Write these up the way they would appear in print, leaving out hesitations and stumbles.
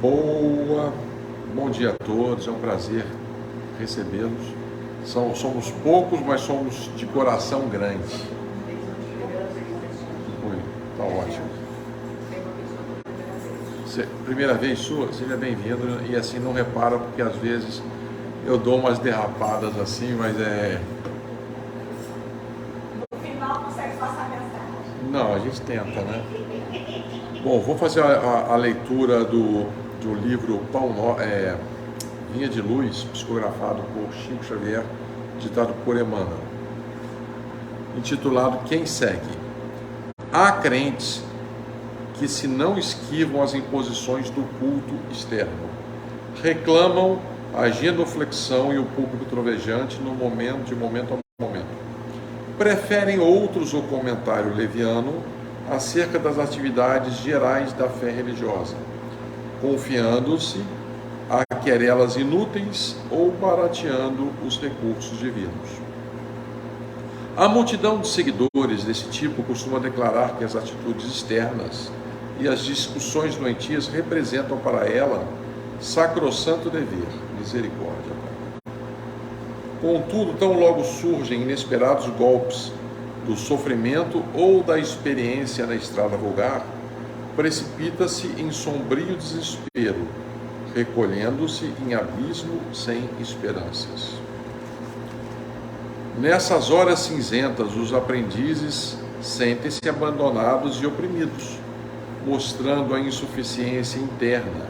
Bom dia a todos, é um prazer recebê-los. Somos poucos, mas somos de coração grande. Está ótimo. Primeira vez sua, seja bem-vindo. E assim, não repara, porque às vezes eu dou umas derrapadas assim, mas No final consegue passar a mensagem. Não, a gente tenta, né? Bom, vou fazer a leitura do livro Vinha de Luz, psicografado por Chico Xavier, ditado por Emmanuel, intitulado Quem Segue? Há crentes que se não esquivam as imposições do culto externo, reclamam a genuflexão e o público trovejante de momento a momento. Preferem outros o comentário leviano acerca das atividades gerais da fé religiosa, confiando-se a querelas inúteis ou barateando os recursos divinos. A multidão de seguidores desse tipo costuma declarar que as atitudes externas e as discussões doentias representam para ela sacrossanto dever, misericórdia. Contudo, tão logo surgem inesperados golpes do sofrimento ou da experiência na estrada vulgar, precipita-se em sombrio desespero, recolhendo-se em abismo sem esperanças. Nessas horas cinzentas, os aprendizes sentem-se abandonados e oprimidos, mostrando a insuficiência interna.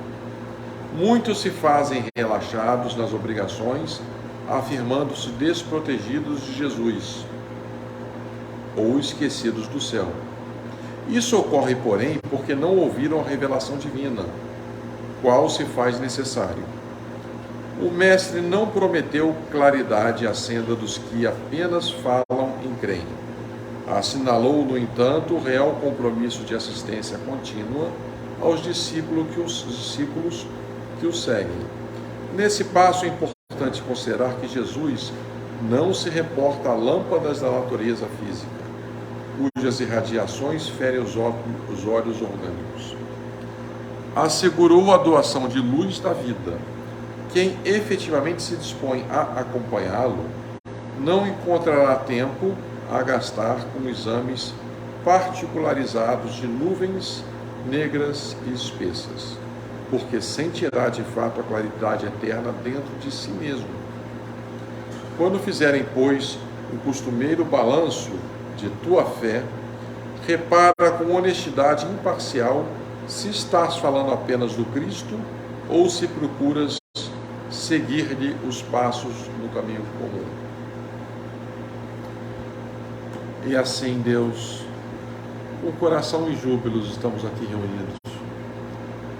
Muitos se fazem relaxados nas obrigações, afirmando-se desprotegidos de Jesus ou esquecidos do céu. Isso ocorre, porém, porque não ouviram a revelação divina, qual se faz necessário. O Mestre não prometeu claridade à senda dos que apenas falam e creem. Assinalou, no entanto, o real compromisso de assistência contínua aos discípulos que o seguem. Nesse passo é importante considerar que Jesus não se reporta a lâmpadas da natureza física, cujas irradiações ferem os olhos orgânicos. Assegurou a doação de luz da vida. Quem efetivamente se dispõe a acompanhá-lo não encontrará tempo a gastar com exames particularizados de nuvens negras e espessas, porque sentirá de fato a claridade eterna dentro de si mesmo. Quando fizerem, pois, o costumeiro balanço de tua fé, repara com honestidade imparcial se estás falando apenas do Cristo ou se procuras seguir-lhe os passos no caminho comum. E assim, Deus, com coração em júbilos, estamos aqui reunidos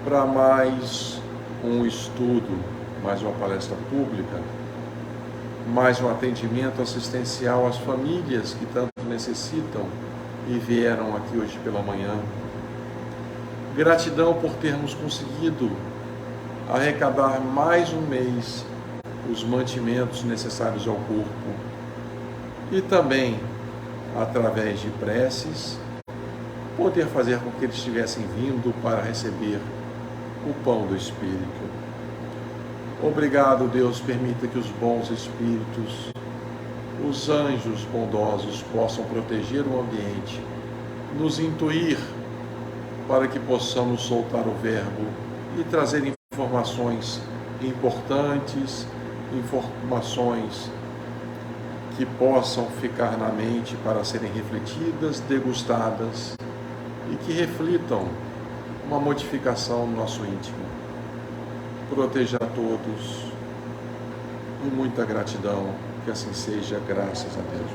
para mais um estudo, mais uma palestra pública, mais um atendimento assistencial às famílias que tanto necessitam e vieram aqui hoje pela manhã. Gratidão por termos conseguido arrecadar mais um mês os mantimentos necessários ao corpo e também, através de preces, poder fazer com que eles estivessem vindo para receber o pão do Espírito. Obrigado, Deus, permita que os bons espíritos, os anjos bondosos, possam proteger o ambiente, nos intuir para que possamos soltar o verbo e trazer informações importantes, informações que possam ficar na mente para serem refletidas, degustadas e que reflitam uma modificação no nosso íntimo. Proteja a todos e muita gratidão, que assim seja, graças a Deus.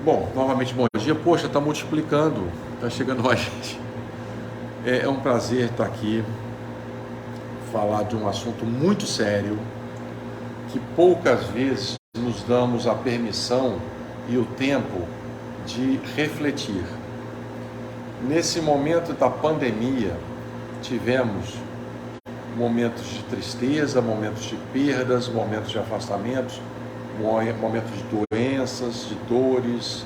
Bom, novamente bom dia. Poxa, está multiplicando, está chegando mais gente. É um prazer estar aqui, falar de um assunto muito sério, que poucas vezes nos damos a permissão e o tempo de refletir. Nesse momento da pandemia, tivemos momentos de tristeza, momentos de perdas, momentos de afastamentos, momentos de doenças, de dores,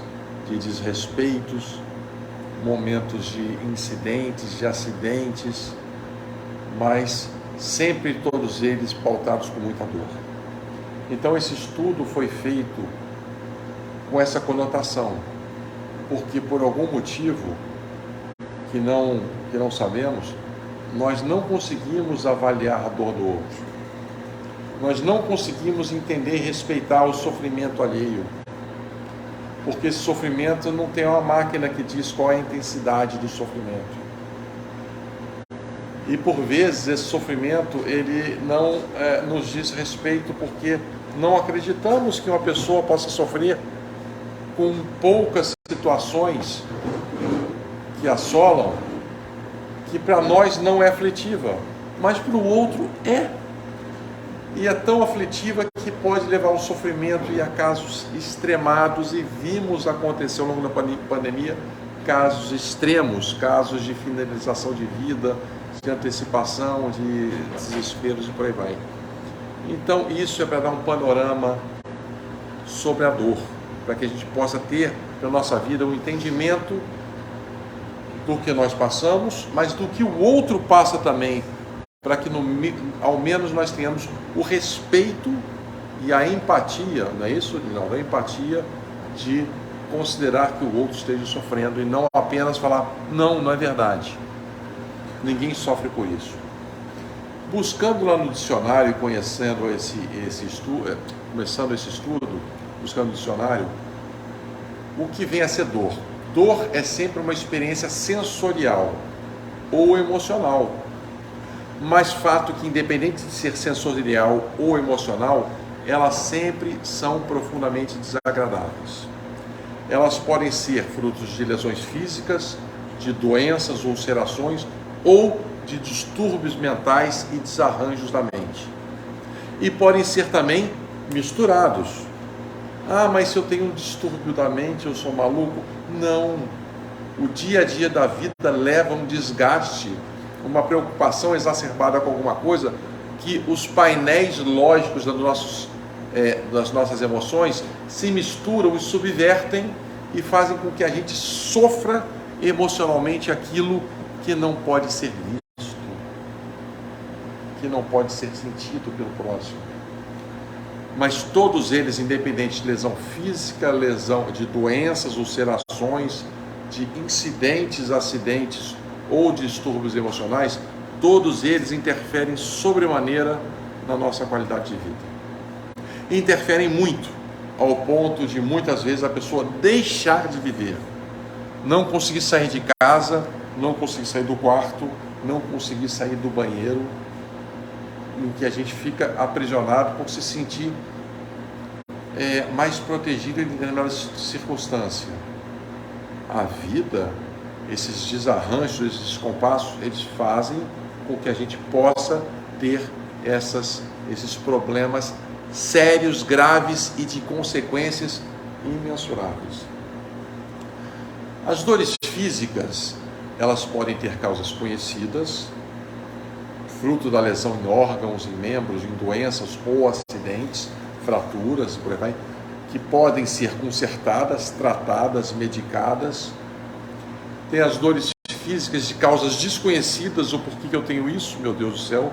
de desrespeitos, momentos de incidentes, de acidentes, mas sempre todos eles pautados com muita dor. Então esse estudo foi feito com essa conotação, porque por algum motivo que não sabemos, nós não conseguimos avaliar a dor do outro. Nós não conseguimos entender e respeitar o sofrimento alheio. Porque esse sofrimento não tem uma máquina que diz qual é a intensidade do sofrimento. E por vezes esse sofrimento ele não nos diz respeito, porque não acreditamos que uma pessoa possa sofrer com poucas situações que assolam, que para nós não é aflitiva, mas para o outro é. E é tão aflitiva que pode levar ao sofrimento e a casos extremados, e vimos acontecer ao longo da pandemia casos extremos, casos de finalização de vida, de antecipação, de desesperos e por aí vai. Então isso é para dar um panorama sobre a dor, para que a gente possa ter na nossa vida um entendimento do que nós passamos, mas do que o outro passa também, para que ao menos nós tenhamos o respeito e a empatia, não é isso? Não, a empatia de considerar que o outro esteja sofrendo e não apenas falar, não é verdade. Ninguém sofre por isso. Buscando lá no dicionário e conhecendo esse estudo, começando esse estudo, buscando no dicionário, o que vem a ser dor? Dor é sempre uma experiência sensorial ou emocional. Mas fato que, independente de ser sensorial ou emocional, elas sempre são profundamente desagradáveis. Elas podem ser frutos de lesões físicas, de doenças, ulcerações ou de distúrbios mentais e desarranjos da mente. E podem ser também misturados. Ah, mas se eu tenho um distúrbio da mente, eu sou maluco? Não. O dia a dia da vida leva um desgaste, uma preocupação exacerbada com alguma coisa, que os painéis lógicos das nossas emoções se misturam e subvertem e fazem com que a gente sofra emocionalmente aquilo que não pode ser visto, que não pode ser sentido pelo próximo. Mas todos eles, independente de lesão física, lesão de doenças, ulcerações, de incidentes, acidentes ou distúrbios emocionais, todos eles interferem sobremaneira na nossa qualidade de vida. Interferem muito, ao ponto de muitas vezes a pessoa deixar de viver, não conseguir sair de casa, não conseguir sair do quarto, não conseguir sair do banheiro, em que a gente fica aprisionado por se sentir mais protegido em determinadas circunstâncias. A vida, esses desarranjos, esses descompassos, eles fazem com que a gente possa ter esses problemas sérios, graves e de consequências imensuráveis. As dores físicas, elas podem ter causas conhecidas, fruto da lesão em órgãos, em membros, em doenças ou acidentes, fraturas, por aí vai, que podem ser consertadas, tratadas, medicadas. Tem as dores físicas de causas desconhecidas, ou por que eu tenho isso, meu Deus do céu,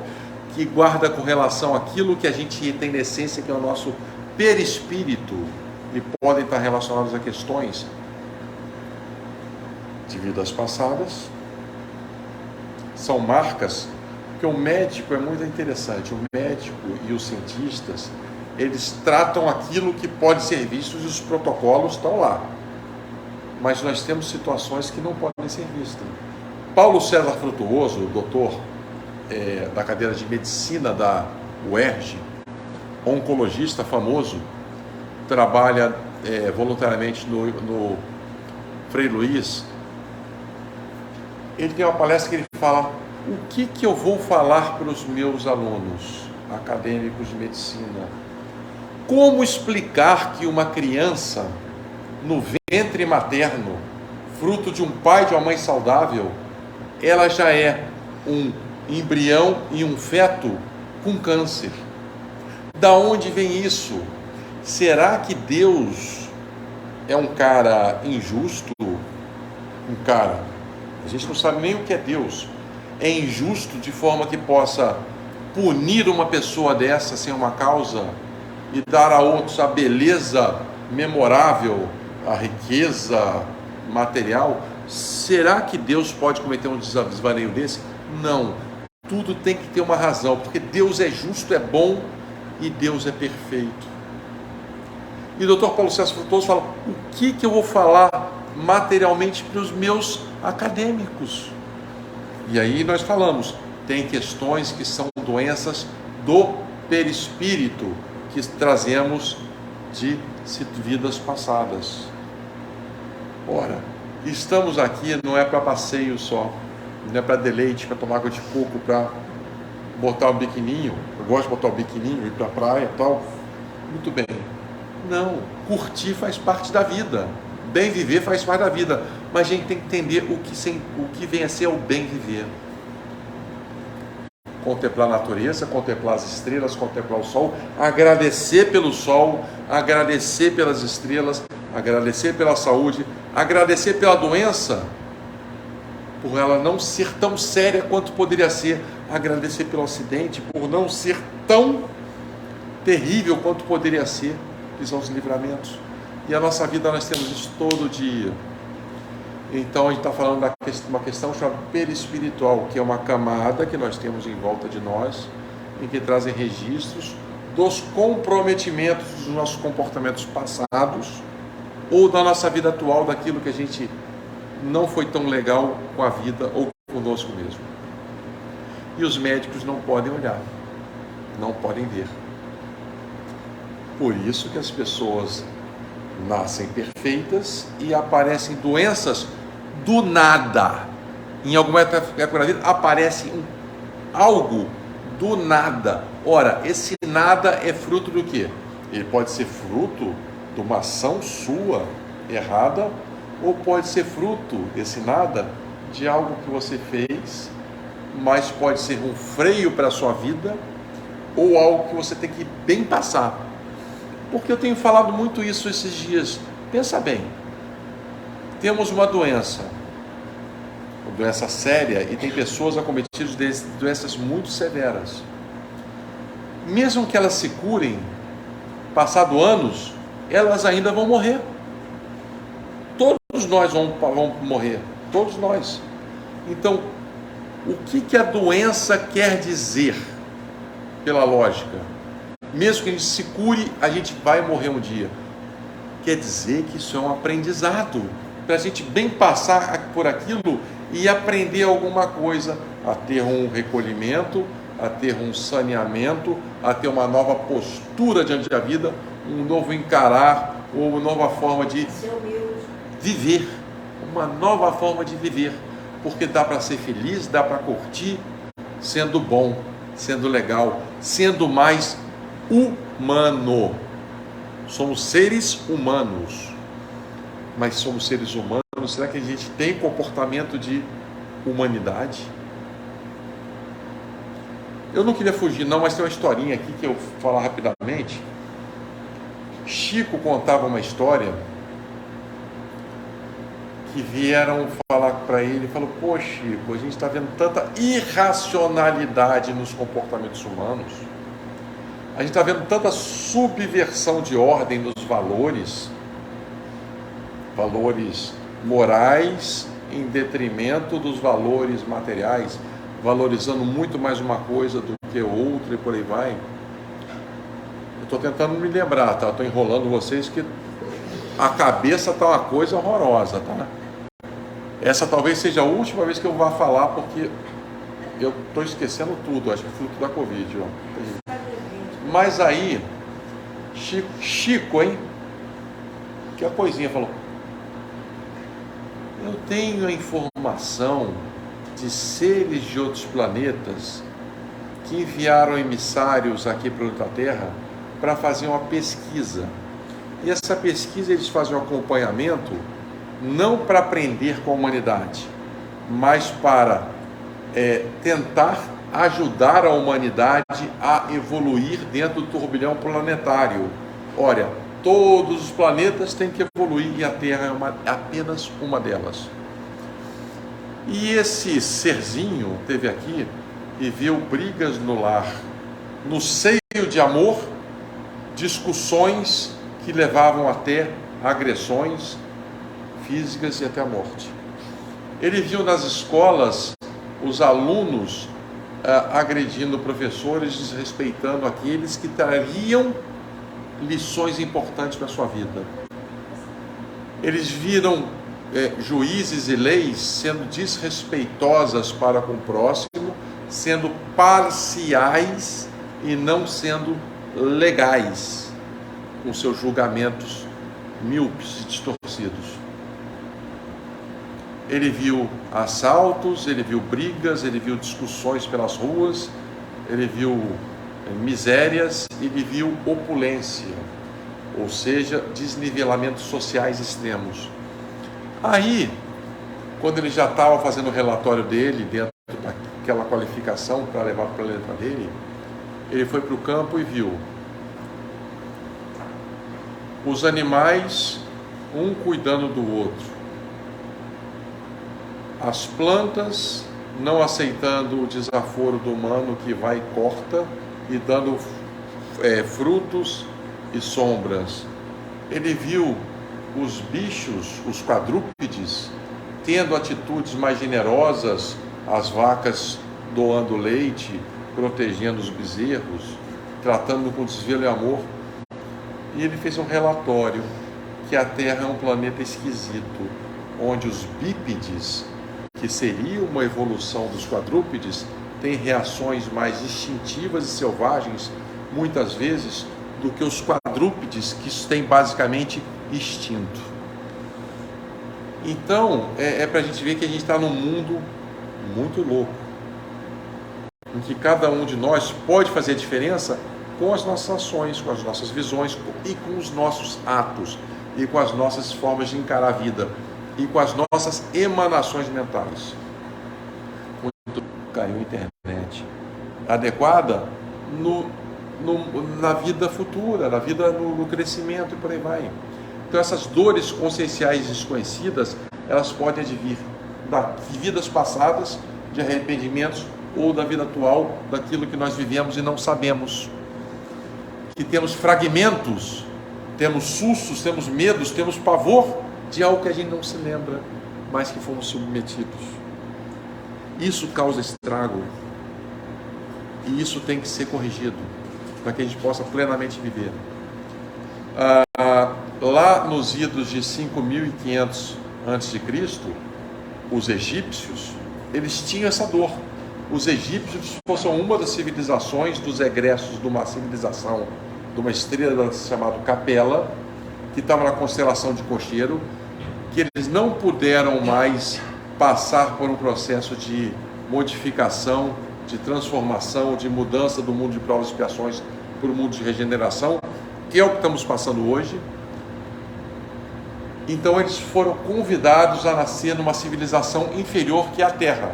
que guarda com relação àquilo que a gente tem na essência, que é o nosso perispírito, e podem estar relacionados a questões de vidas passadas. São marcas, porque o médico é muito interessante, o médico e os cientistas, eles tratam aquilo que pode ser visto e os protocolos estão lá. Mas nós temos situações que não podem ser vistas. Paulo César Frutuoso, doutor da cadeira de medicina da UERJ, oncologista famoso, trabalha voluntariamente no Frei Luiz. Ele tem uma palestra que ele fala: o que eu vou falar para os meus alunos acadêmicos de medicina? Como explicar que uma criança no ventre materno, fruto de um pai e de uma mãe saudável, ela já é um embrião e um feto com câncer? Da onde vem isso? Será que Deus é um cara injusto, um cara, a gente não sabe nem o que é Deus. É injusto de forma que possa punir uma pessoa dessa sem uma causa e dar a outros a beleza memorável, a riqueza material. Será que Deus pode cometer um desvaneio desse? Não. Tudo tem que ter uma razão, porque Deus é justo, é bom e Deus é perfeito. E o Dr. Paulo César Frutuoso fala: o que eu vou falar materialmente para os meus acadêmicos? E aí nós falamos, tem questões que são doenças do perispírito, que trazemos de vidas passadas. Ora, estamos aqui não é para passeio só, não é para deleite, para tomar água de coco, para botar o biquininho. Eu gosto de botar o biquininho, ir para a praia e tal. Muito bem. Não, curtir faz parte da vida. Bem viver faz parte da vida. Mas a gente tem que entender o que vem a ser o bem viver. Contemplar a natureza, contemplar as estrelas, contemplar o sol, agradecer pelo sol, agradecer pelas estrelas, agradecer pela saúde, agradecer pela doença, por ela não ser tão séria quanto poderia ser, agradecer pelo acidente, por não ser tão terrível quanto poderia ser, que são os livramentos. E a nossa vida nós temos isso todo dia. Então a gente está falando de uma questão chamada perispiritual, que é uma camada que nós temos em volta de nós, em que trazem registros dos comprometimentos dos nossos comportamentos passados, ou da nossa vida atual, daquilo que a gente não foi tão legal com a vida ou conosco mesmo. E os médicos não podem olhar, não podem ver. Por isso que as pessoas nascem perfeitas e aparecem doenças do nada. Em alguma época da vida aparece algo do nada. Ora, esse nada é fruto do quê? Ele pode ser fruto de uma ação sua errada, ou pode ser fruto, esse nada, de algo que você fez, mas pode ser um freio para a sua vida, ou algo que você tem que bem passar. Porque eu tenho falado muito isso esses dias. Pensa bem, temos uma doença séria, e tem pessoas acometidas de doenças muito severas. Mesmo que elas se curem, passado anos, elas ainda vão morrer. Todos nós vamos morrer, todos nós. Então, o que a doença quer dizer, pela lógica? Mesmo que a gente se cure, a gente vai morrer um dia. Quer dizer que isso é um aprendizado, para a gente bem passar por aquilo e aprender alguma coisa, a ter um recolhimento, a ter um saneamento, a ter uma nova postura diante da vida, um novo encarar, ou uma nova forma de viver, uma nova forma de viver, porque dá para ser feliz, dá para curtir, sendo bom, sendo legal, sendo mais humano. Somos seres humanos, mas somos seres humanos. Será que a gente tem comportamento de humanidade? Eu não queria fugir não, mas tem uma historinha aqui que eu vou falar rapidamente. Chico contava uma história que vieram falar para ele, falou: pô, Chico, a gente está vendo tanta irracionalidade nos comportamentos humanos, a gente está vendo tanta subversão de ordem nos valores morais em detrimento dos valores materiais, valorizando muito mais uma coisa do que outra e por aí vai. Eu estou tentando me lembrar, tá? Estou enrolando vocês, que a cabeça está uma coisa horrorosa, tá? Essa talvez seja a última vez que eu vá falar, porque eu estou esquecendo tudo, acho que é fruto da Covid, ó. Mas aí, Chico, hein? Que a coisinha falou: eu tenho a informação de seres de outros planetas que enviaram emissários aqui para a Terra para fazer uma pesquisa. E essa pesquisa eles fazem um acompanhamento, não para aprender com a humanidade, mas para tentar ajudar a humanidade a evoluir dentro do turbilhão planetário. Olha, todos os planetas têm que evoluir e a Terra é apenas uma delas. E esse serzinho teve aqui e viu brigas no lar, no seio de amor, discussões que levavam até agressões físicas e até a morte. Ele viu nas escolas os alunos agredindo professores, desrespeitando aqueles que trariam lições importantes para a sua vida. Eles viram juízes e leis sendo desrespeitosas para com o próximo, sendo parciais e não sendo legais, com seus julgamentos míopes e distorcidos. Ele viu assaltos, ele viu brigas, ele viu discussões pelas ruas, ele viu misérias, ele viu opulência, ou seja, desnivelamentos sociais extremos. Aí, quando ele já estava fazendo o relatório dele, dentro daquela qualificação para levar para a letra dele, ele foi para o campo e viu os animais, um cuidando do outro, as plantas não aceitando o desaforo do humano que vai e corta e dando frutos e sombras. Ele viu os bichos, os quadrúpedes, tendo atitudes mais generosas, as vacas doando leite, protegendo os bezerros, tratando com desvelo e amor. E ele fez um relatório que a Terra é um planeta esquisito, onde os bípedes, que seria uma evolução dos quadrúpedes, têm reações mais instintivas e selvagens, muitas vezes, do que os quadrúpedes, que têm basicamente instinto. Então, para a gente ver que a gente está num mundo muito louco, em que cada um de nós pode fazer a diferença com as nossas ações, com as nossas visões e com os nossos atos, e com as nossas formas de encarar a vida, e com as nossas emanações mentais. Muito caiu a internet adequada na vida futura, na vida no crescimento e por aí vai. Então essas dores conscienciais desconhecidas, elas podem advir de vidas passadas, de arrependimentos, ou da vida atual, daquilo que nós vivemos e não sabemos. Que temos fragmentos, temos sustos, temos medos, temos pavor de algo que a gente não se lembra, mas que fomos submetidos. Isso causa estrago, e isso tem que ser corrigido, para que a gente possa plenamente viver. Lá nos idos de 5.500 a.C., os egípcios, eles tinham essa dor. Os egípcios foram uma das civilizações, dos egressos de uma civilização, de uma estrela chamada Capela, que estava na constelação de Cocheiro, que eles não puderam mais passar por um processo de modificação, de transformação, de mudança do mundo de provas e expiações para o mundo de regeneração, que é o que estamos passando hoje. Então eles foram convidados a nascer numa civilização inferior que a Terra.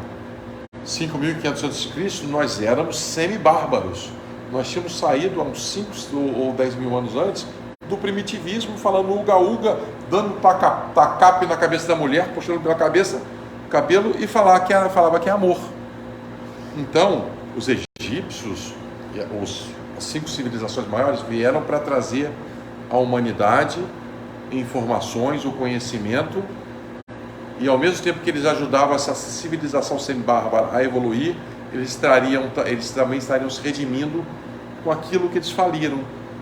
5.500 a.C., nós éramos semi-bárbaros. Nós tínhamos saído há uns 5 ou 10 mil anos antes do primitivismo, falando uga-uga, dando tacape na cabeça da mulher, puxando pela cabeça, cabelo, e falava que é amor. Então, os egípcios, as 5 civilizações maiores, vieram para trazer à humanidade informações, o conhecimento, e ao mesmo tempo que eles ajudavam essa civilização semi-bárbara a evoluir, eles também estariam se redimindo com aquilo que eles faliram,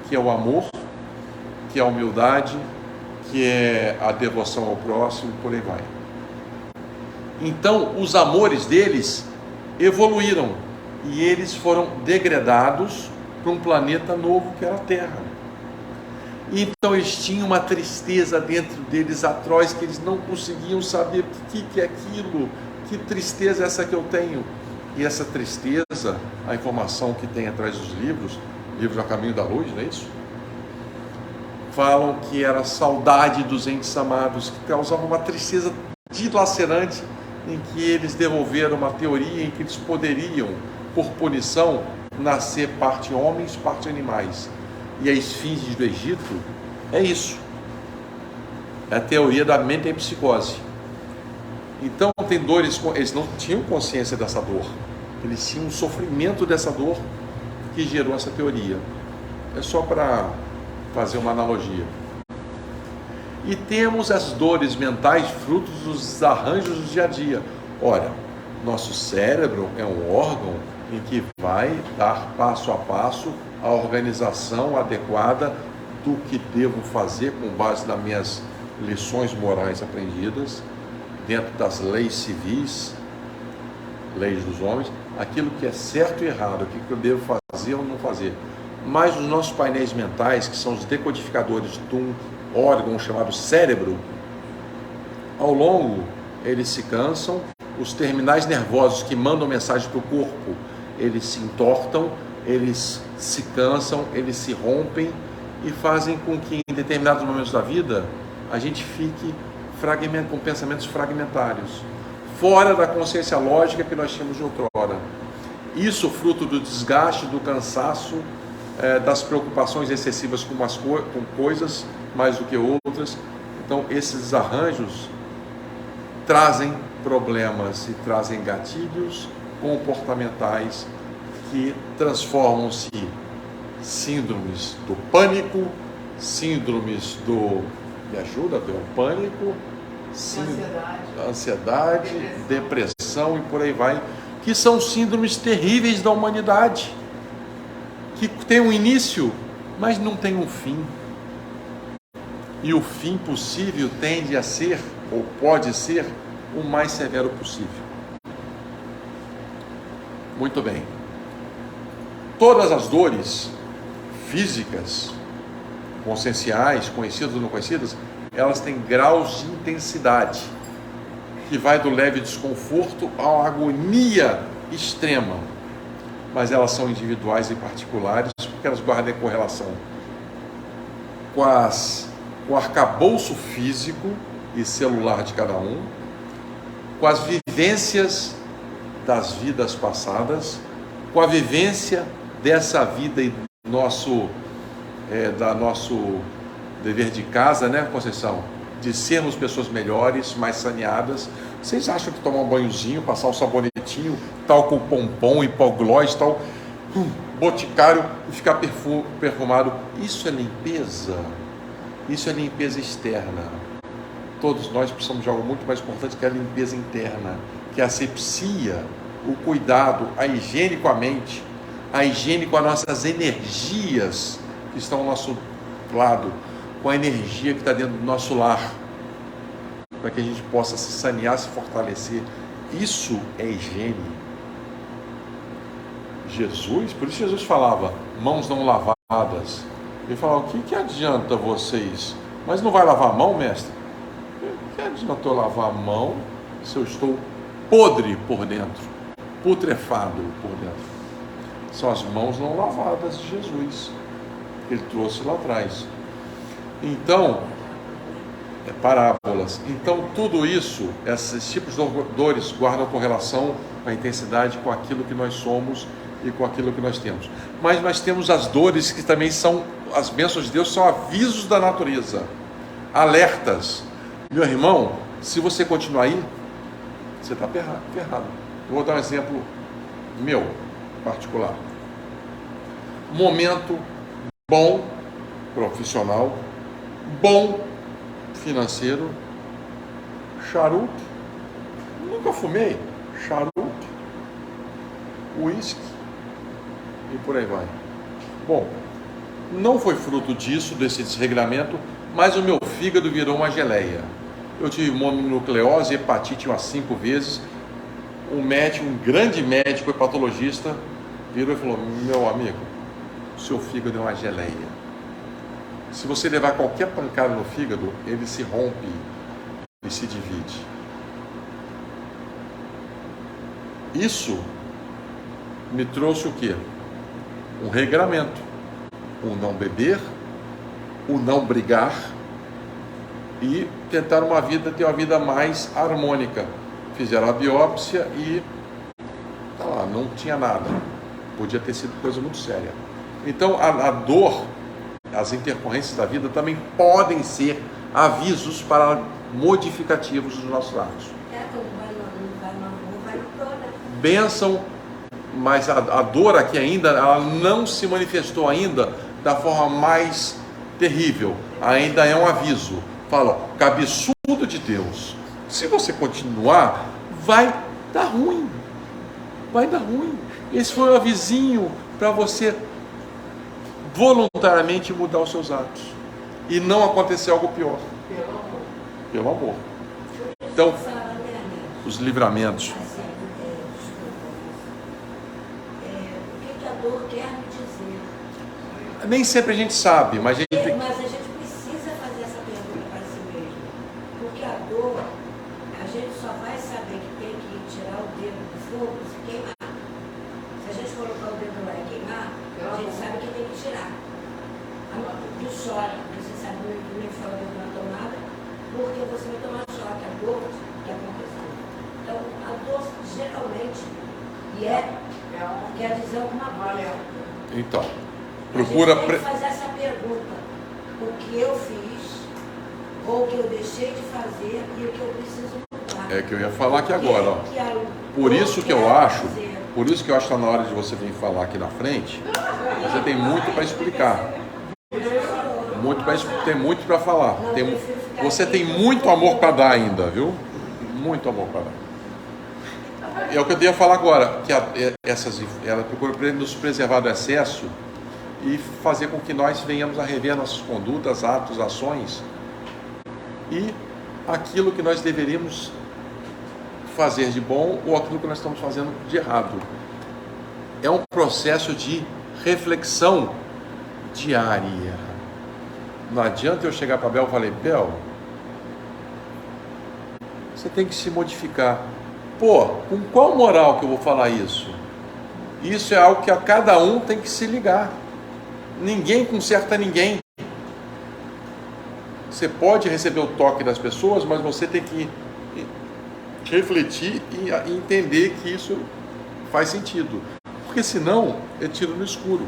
que é o amor, que é a humildade, que é a devoção ao próximo, por aí vai. Então, os amores deles evoluíram e eles foram degradados para um planeta novo que era a Terra. Então eles tinham uma tristeza dentro deles atroz, que eles não conseguiam saber o que é aquilo, que tristeza é essa que eu tenho. E essa tristeza, a informação que tem atrás dos livros A Caminho da Luz, não é isso? Falam que era a saudade dos entes amados, que causava uma tristeza dilacerante, em que eles devolveram uma teoria em que eles poderiam, por punição, nascer parte homens, parte animais. E a esfinge do Egito é isso. É a teoria da metempsicose. Então tem dores, eles não tinham consciência dessa dor, eles tinham um sofrimento dessa dor que gerou essa teoria. É só para fazer uma analogia. E temos as dores mentais frutos dos arranjos do dia a dia. Ora, nosso cérebro é um órgão em que vai dar passo a passo a organização adequada do que devo fazer com base nas minhas lições morais aprendidas, dentro das leis civis, leis dos homens, aquilo que é certo e errado, o que eu devo fazer ou não fazer. Mas os nossos painéis mentais, que são os decodificadores de um órgão chamado cérebro, ao longo eles se cansam, os terminais nervosos que mandam mensagem para o corpo, eles se entortam, eles se cansam, eles se rompem e fazem com que em determinados momentos da vida a gente fique com pensamentos fragmentários, fora da consciência lógica que nós tínhamos de outrora. Isso fruto do desgaste, do cansaço, das preocupações excessivas com coisas mais do que outras. Então esses arranjos trazem problemas e trazem gatilhos comportamentais que transformam-se síndromes do pânico, síndromes do... Me ajuda, do pânico, ansiedade, depressão e por aí vai, que são síndromes terríveis da humanidade, que tem um início, mas não tem um fim. E o fim possível tende a ser, ou pode ser, o mais severo possível. Muito bem. Todas as dores físicas, conscienciais, conhecidas ou não conhecidas, elas têm graus de intensidade, que vai do leve desconforto à agonia extrema. Mas elas são individuais e particulares, porque elas guardam correlação com o arcabouço físico e celular de cada um, com as vivências das vidas passadas, com a vivência dessa vida e nosso dever de casa, né, Conceição? De sermos pessoas melhores, mais saneadas. Vocês acham que tomar um banhozinho, passar um sabonetinho, tal com pompom, hipoglós, tal, boticário e ficar perfumado, isso é limpeza? Isso é limpeza externa. Todos nós precisamos de algo muito mais importante, que é a limpeza interna, que é a asepsia, o cuidado, a higiene com a mente, a higiene com as nossas energias que estão ao nosso lado, com a energia que está dentro do nosso lar, para que a gente possa se sanear, se fortalecer. Isso é higiene. Jesus, por isso Jesus falava, mãos não lavadas. Ele falava, o que adianta vocês? Mas não vai lavar a mão, mestre? O que adianta eu lavar a mão se eu estou podre por dentro, putrefado por dentro? São as mãos não lavadas de Jesus, que ele trouxe lá atrás. Então, parábolas. Então, tudo isso, esses tipos de dores guardam correlação com a intensidade, com aquilo que nós somos e com aquilo que nós temos. Mas nós temos as dores que também são, as bênçãos de Deus são avisos da natureza, alertas. Meu irmão, se você continuar aí, você está ferrado. Eu vou dar um exemplo meu, particular. Momento bom, profissional, bom, financeiro, charuto, nunca fumei, charuto, uísque e por aí vai. Bom, não foi fruto disso, desse desregramento, mas o meu fígado virou uma geleia. Eu tive mononucleose, hepatite umas 5 vezes. Um médico, um grande médico hepatologista, virou e falou, meu amigo, seu fígado é uma geleia. Se você levar qualquer pancada no fígado, ele se rompe e se divide. Isso me trouxe o quê? Um regramento. O não beber, o não brigar e tentar ter uma vida mais harmônica. Fizeram a biópsia e tá lá, não tinha nada. Podia ter sido coisa muito séria. Então a dor, as intercorrências da vida também podem ser avisos para modificativos dos nossos atos. É a turma. bênção, mas a dor aqui ainda, ela não se manifestou ainda da forma mais terrível. Ainda é um aviso. Fala, cabeçudo de Deus, se você continuar, vai dar ruim. Vai dar ruim. Esse foi um avisinho para você voluntariamente mudar os seus atos e não acontecer algo pior. Pelo amor. Então, os livramentos. O que a dor quer me dizer? Nem sempre a gente sabe, mas a gente tem... Mas a gente precisa fazer essa pergunta para si mesmo. Porque a dor, a gente só vai saber que tem que tirar o dedo do fogo se queimar. Se a gente colocar o dedo lá e queimar, a gente sabe que tem que tirar. Tu chora, você sabe que nem fala o dedo na tomada, porque você vai tomar choque, a dor que aconteceu. Então, a dor geralmente quer dizer alguma coisa. Então, procura... A gente tem que fazer essa pergunta. O que eu fiz, ou o que eu deixei de fazer e o que eu preciso mudar. É que eu ia falar aqui agora, ó. Por isso que eu acho que está na hora de você vir falar aqui na frente. Você tem muito para explicar. Tem muito para falar. Você tem muito amor para dar ainda, viu? Muito amor para dar. É o que eu ia falar agora, que ela procura nos preservar do excesso e fazer com que nós venhamos a rever nossas condutas, atos, ações e aquilo que nós deveríamos fazer de bom ou aquilo que nós estamos fazendo de errado. É um processo de reflexão diária. Não adianta eu chegar para Bel e falar, Bel, você tem que se modificar. Pô, com qual moral que eu vou falar isso? Isso é algo que a cada um tem que se ligar. Ninguém conserta ninguém. Você pode receber o toque das pessoas, mas você tem que refletir e entender que isso faz sentido. Porque senão é tiro no escuro.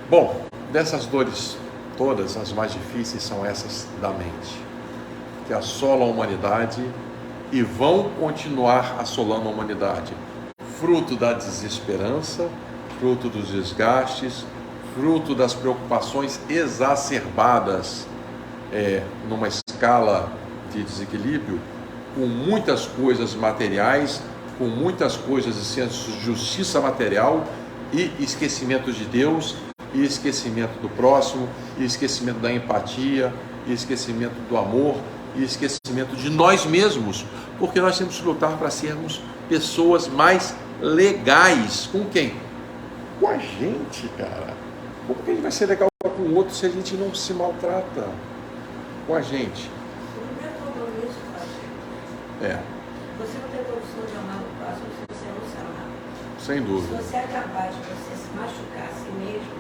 Bom, dessas dores todas, as mais difíceis são essas da mente, que assolam a humanidade e vão continuar assolando a humanidade. Fruto da desesperança, fruto dos desgastes, fruto das preocupações exacerbadas numa escala de desequilíbrio, com muitas coisas materiais, com muitas coisas de senso de justiça material e esquecimento de Deus, e esquecimento do próximo, e esquecimento da empatia, e esquecimento do amor, e esquecimento de nós mesmos, porque nós temos que lutar para sermos pessoas mais legais. Com quem? Com a gente, cara. Como que a gente vai ser legal com o outro se a gente não se maltrata? Com a gente. Você não tem condição de amar o próximo se você não se amar. Sem dúvida. Se você é capaz de você se machucar a si mesmo,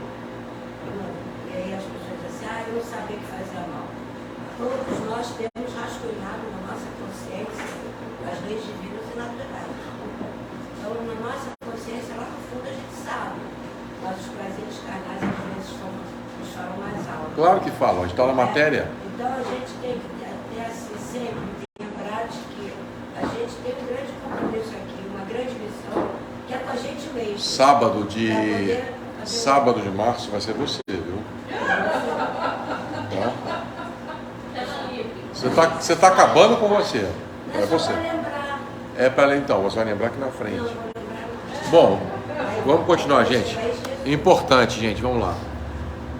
e aí as pessoas dizem assim, eu não sabia que fazia mal. Todos nós temos rascunhado na nossa consciência as leis divinas e naturais. Então, na nossa consciência, lá no fundo, a gente sabe. Mas os prazeres carnais, às vezes, nos falam mais alto. Claro que falam, está na matéria. Então, a gente tem que ter assim, sempre lembrar de que a gente tem um grande compromisso aqui, uma grande missão, que é com a gente mesmo. Sábado de março vai ser você, viu? Tá? Você está acabando com você. É você. É para então, você vai lembrar aqui na frente. Bom, vamos continuar, gente. Importante, gente, vamos lá.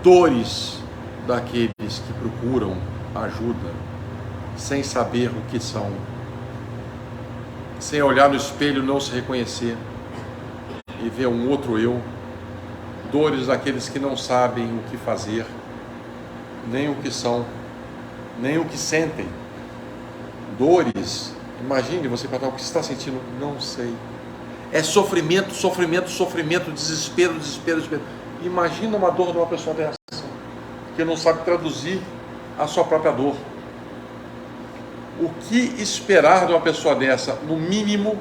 Dores daqueles que procuram ajuda sem saber o que são, sem olhar no espelho, não se reconhecer e ver um outro eu. Dores daqueles que não sabem o que fazer, nem o que são, nem o que sentem. Dores, imagine você perguntar o que você está sentindo, não sei. É sofrimento, sofrimento, sofrimento, desespero, desespero, desespero. Imagina uma dor de uma pessoa dessa, que não sabe traduzir a sua própria dor. O que esperar de uma pessoa dessa? No mínimo,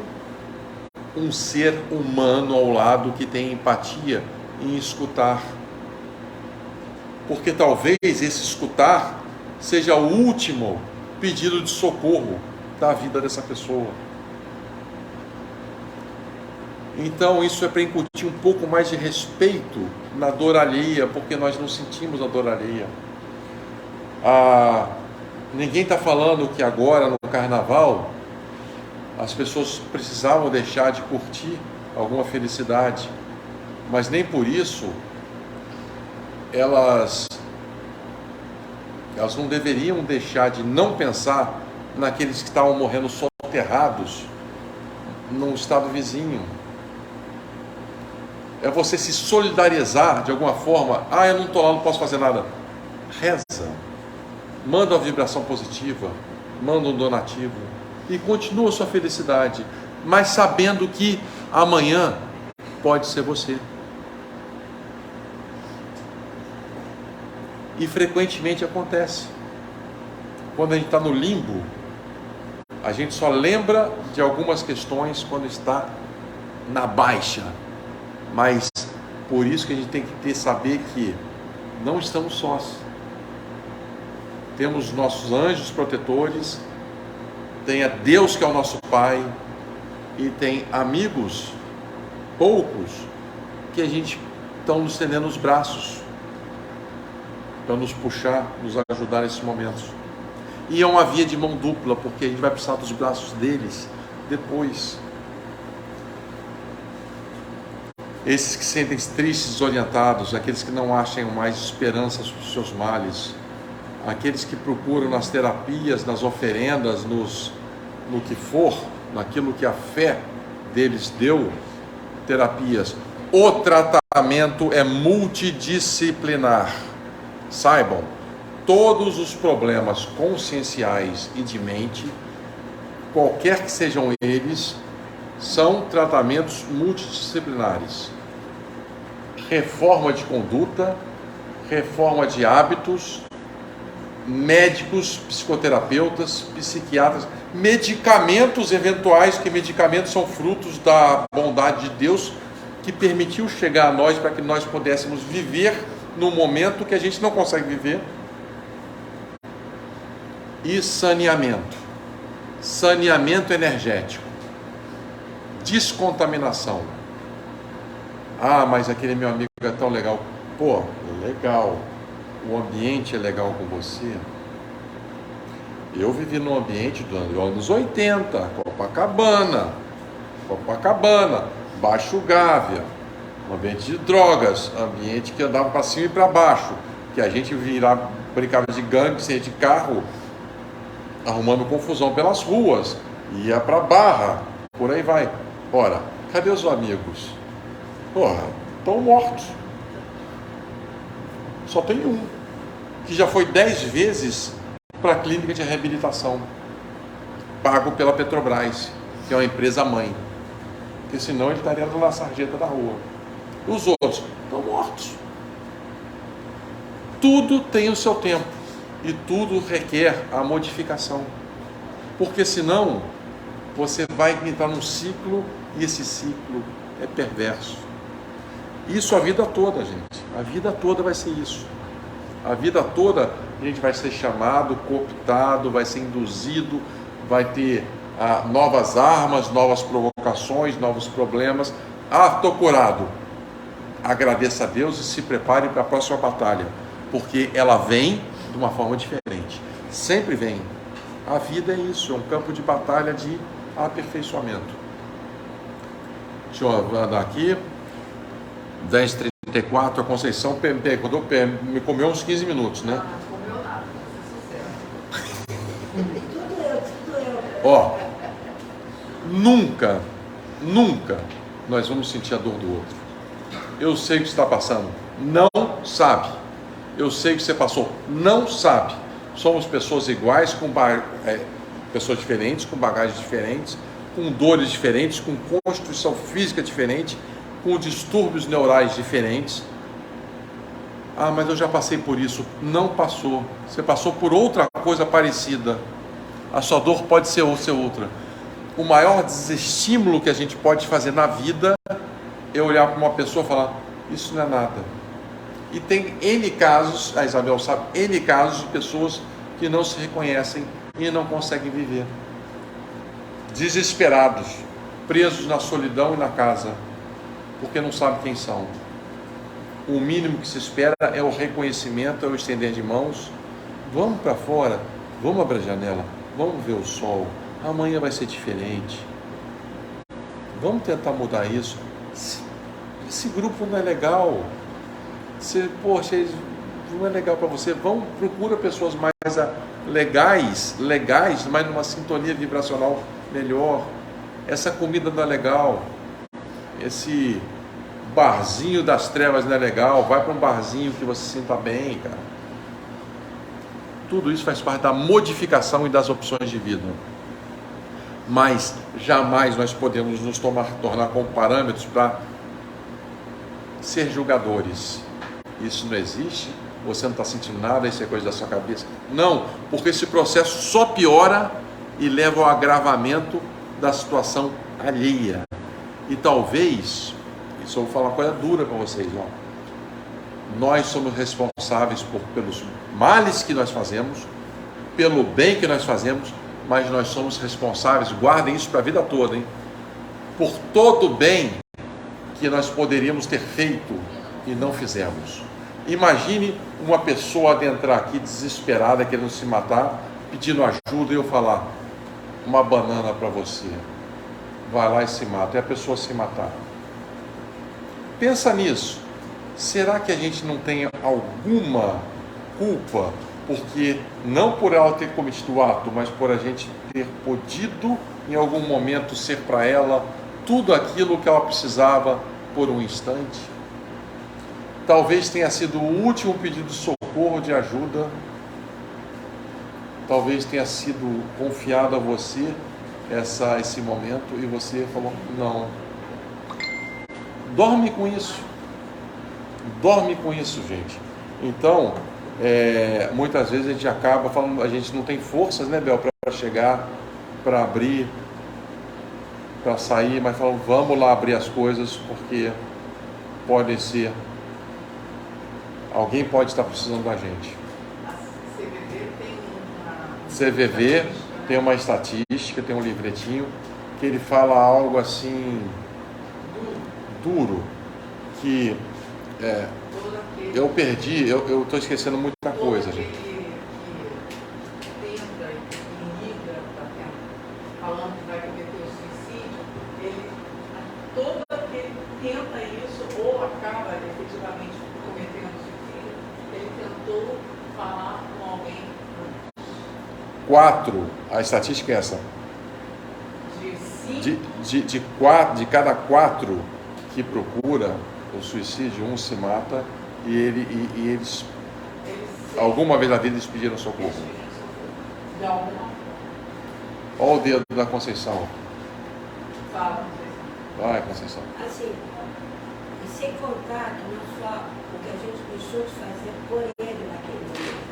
um ser humano ao lado que tem empatia em escutar. Porque talvez esse escutar seja o último pedido de socorro da vida dessa pessoa. Então isso é para incutir um pouco mais de respeito na dor alheia, porque nós não sentimos a dor alheia. Ninguém está falando que agora no carnaval as pessoas precisavam deixar de curtir alguma felicidade, mas nem por isso elas não deveriam deixar de não pensar naqueles que estavam morrendo soterrados num estado vizinho. É você se solidarizar de alguma forma. Eu não estou lá, não posso fazer nada. Reza, manda uma vibração positiva, manda um donativo e continua a sua felicidade, mas sabendo que amanhã pode ser você. E frequentemente acontece. Quando a gente está no limbo, a gente só lembra de algumas questões quando está na baixa. Mas por isso que a gente tem que saber que não estamos sós. Temos nossos anjos protetores, tem a Deus que é o nosso Pai, e tem amigos, poucos, que a gente estão nos estendendo os braços para nos puxar, nos ajudar nesses momentos. E é uma via de mão dupla, porque a gente vai precisar dos braços deles depois. Esses que sentem tristes, desorientados, aqueles que não acham mais esperanças para os seus males, aqueles que procuram nas terapias, nas oferendas, no que for, naquilo que a fé deles deu, terapias. O tratamento é multidisciplinar. Saibam, todos os problemas conscienciais e de mente, qualquer que sejam eles, são tratamentos multidisciplinares. Reforma de conduta, reforma de hábitos, médicos, psicoterapeutas, psiquiatras, medicamentos eventuais, que medicamentos são frutos da bondade de Deus, que permitiu chegar a nós para que nós pudéssemos viver no momento que a gente não consegue viver. E saneamento energético, descontaminação. Mas aquele meu amigo é tão legal. Pô, legal, o ambiente é legal com você. Eu vivi num ambiente dos anos 80, Copacabana, Baixo Gávea, um ambiente de drogas, ambiente que andava para cima e para baixo, que a gente brincava de gangue, saía de carro, arrumando confusão pelas ruas, ia para Barra, por aí vai. Ora, cadê os amigos? Estão mortos. Só tem um, que já foi 10 vezes para a clínica de reabilitação, pago pela Petrobras, que é uma empresa mãe, porque senão ele estaria na sarjeta da rua. Os outros estão mortos. Tudo tem o seu tempo e tudo requer a modificação, porque senão você vai entrar num ciclo e esse ciclo é perverso. Isso a vida toda, gente. A vida toda vai ser isso. A vida toda a gente vai ser chamado, cooptado, vai ser induzido, vai ter novas armas, novas provocações, novos problemas. Estou curado. Agradeça a Deus e se prepare para a próxima batalha, porque ela vem de uma forma diferente. Sempre vem. A vida é isso, é um campo de batalha de aperfeiçoamento. Deixa eu andar aqui. 10h34, a Conceição me comeu uns 15 minutos, né? Não comeu nada, vou ser sincero. Tudo eu. Nunca nós vamos sentir a dor do outro. Eu sei o que está passando, não sabe. Eu sei o que você passou, não sabe. Somos pessoas iguais, pessoas diferentes, com bagagens diferentes, com dores diferentes, com constituição física diferente, com distúrbios neurais diferentes. Mas eu já passei por isso. Não passou. Você passou por outra coisa parecida. A sua dor pode ser outra. O maior desestímulo que a gente pode fazer na vida é olhar para uma pessoa e falar: isso não é nada. E tem N casos, a Isabel sabe, N casos de pessoas que não se reconhecem e não conseguem viver. desesperados, presos na solidão e na casa, porque não sabem quem são. O mínimo que se espera é o reconhecimento, é o estender de mãos. Vamos para fora, vamos abrir a janela, vamos ver o sol, amanhã vai ser diferente. Vamos tentar mudar isso. Esse grupo não é legal. Poxa, não é legal para você. Procura pessoas mais legais, mas numa sintonia vibracional melhor. Essa comida não é legal. Esse barzinho das trevas não é legal. Vai para um barzinho que você se sinta bem, cara. Tudo isso faz parte da modificação e das opções de vida. Mas jamais nós podemos nos tornar como parâmetros para ser julgadores. Isso não existe, você não está sentindo nada, isso é coisa da sua cabeça. Não, porque esse processo só piora e leva ao agravamento da situação alheia. E talvez, isso eu vou falar uma coisa dura para vocês, ó. Nós somos responsáveis pelos males que nós fazemos, pelo bem que nós fazemos, mas nós somos responsáveis, guardem isso para a vida toda, hein? Por todo o bem que nós poderíamos ter feito e não fizemos. Imagine uma pessoa adentrar aqui desesperada, querendo se matar, pedindo ajuda e eu falar: uma banana para você, vai lá e se mata, e a pessoa se matar. Pensa nisso. Será que a gente não tem alguma culpa, porque não por ela ter cometido o ato, mas por a gente ter podido em algum momento ser para ela tudo aquilo que ela precisava por um instante? Talvez tenha sido o último pedido de socorro, de ajuda. Talvez tenha sido confiado a você esse momento e você falou: não. Dorme com isso. Dorme com isso, gente. Então, muitas vezes a gente acaba falando, a gente não tem forças, né, Bel, para chegar, para abrir, para sair, mas falando: vamos lá abrir as coisas, porque pode ser. Alguém pode estar precisando da gente. A CVV tem uma estatística, tem um livretinho, que ele fala algo assim, duro, que eu perdi, eu estou esquecendo muita coisa, gente. Que tenta e liga, falando que vai cometer o suicídio, todo aquele que tenta isso ou acaba efetivamente cometendo suicídio, ele tentou falar com alguém. 4, a estatística é essa. De cada 4 que procura o suicídio, um se mata e eles alguma vez na vida eles pediram socorro. De alguma. Olha o dedo da Conceição. Fala, Vai, Conceição. Assim, e sem contar que não só o que a gente deixou de fazer por ele naquele momento,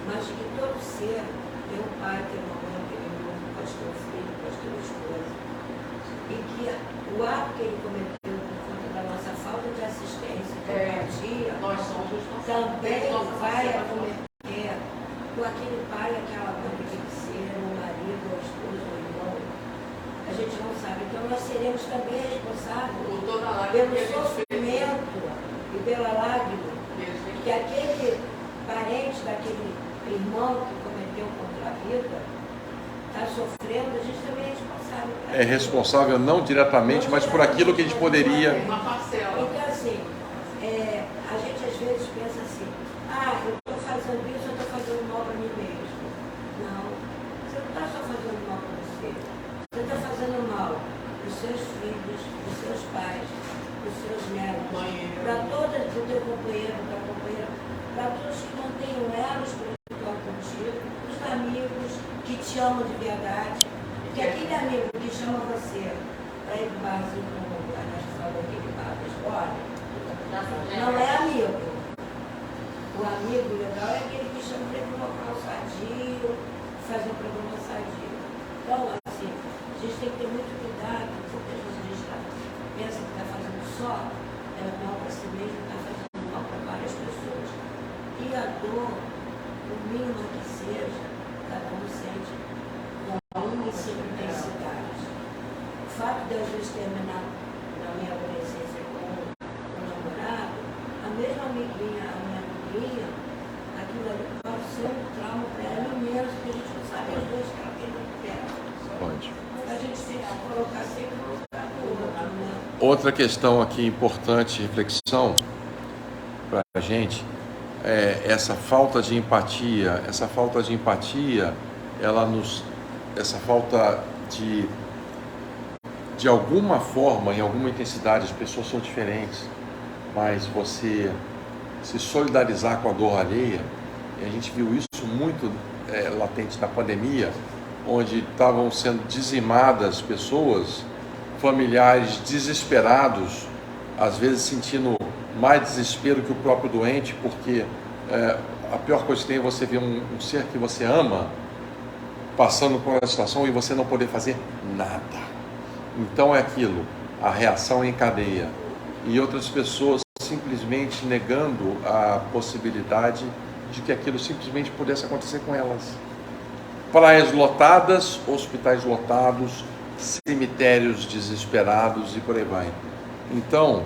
mas que todo ser tem um pai, tem uma mãe, tem um irmão, pode ter um filho, pode ter uma esposa. E que o ato que ele cometeu por conta da nossa falta de assistência, de empatia, nós somos também vai acometer com aquele pai, aquela mãe que tem que ser, o marido, a esposa, o irmão. A gente não sabe. Então nós seremos também responsáveis pelo sofrimento e pela lágrima que aquele parente daquele irmão que cometeu contra a vida está sofrendo. A gente também é responsável. É responsável não diretamente, mas por aquilo que a gente poderia. uma parcela. Então assim, a gente às vezes pensa assim: eu estou fazendo isso, eu estou fazendo mal para mim mesmo. Não, você não está só fazendo mal para você. Você está fazendo mal para os seus filhos, para os seus pais, para os seus netos, para todo o teu companheiro, para a companheira, para todos que não têm um elo espiritual contigo, os amigos que te amam de verdade. Porque aquele amigo que chama você para ir para o barzinho, como a gente falou aqui, que bar da escola, não é amigo. O amigo legal é aquele que chama para ir para um local sadio, fazer um programa sadio. Então, assim, a gente tem que ter muito cuidado, porque às vezes a gente pensa que está fazendo só mal para si mesmo, está fazendo mal para várias pessoas. E a dor, o mínimo que seja, cada um sente com uma intensidade. fato de eu às vezes terminar na minha adolescência com um namorado, a mesma amiguinha, a minha amiguinha, aquilo ali pode ser um trauma para ela imenso, porque a gente não sabe as duas que ela tem no pé. Pode. A gente tem que colocar sempre no lugar do outro, né? Outra questão aqui importante, reflexão para a gente, é essa falta de empatia. Essa falta de empatia, essa falta de alguma forma, em alguma intensidade, as pessoas são diferentes, mas você se solidarizar com a dor alheia, e a gente viu isso muito latente na pandemia, onde estavam sendo dizimadas pessoas, familiares desesperados, às vezes sentindo mais desespero que o próprio doente, porque a pior coisa que tem é você ver um ser que você ama passando por uma situação e você não poder fazer nada. Então é aquilo, a reação em cadeia. E outras pessoas simplesmente negando a possibilidade de que aquilo simplesmente pudesse acontecer com elas. Praias lotadas, hospitais lotados, cemitérios desesperados e por aí vai. Então,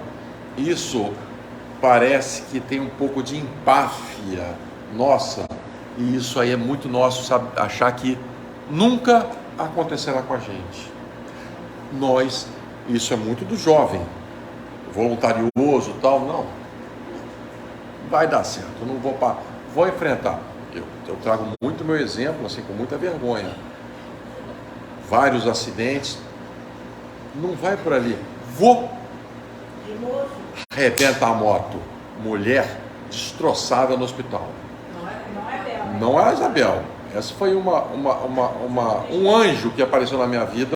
isso parece que tem um pouco de empáfia nossa, e isso aí é muito nosso, sabe, achar que nunca acontecerá com a gente. Isso é muito do jovem, voluntarioso e tal, não. Vai dar certo, eu não vou enfrentar. Eu trago muito meu exemplo, assim, com muita vergonha. Vários acidentes, não vai por ali. Arrebenta a moto, mulher destroçada no hospital. Não é a Isabel. Essa foi um anjo que apareceu na minha vida.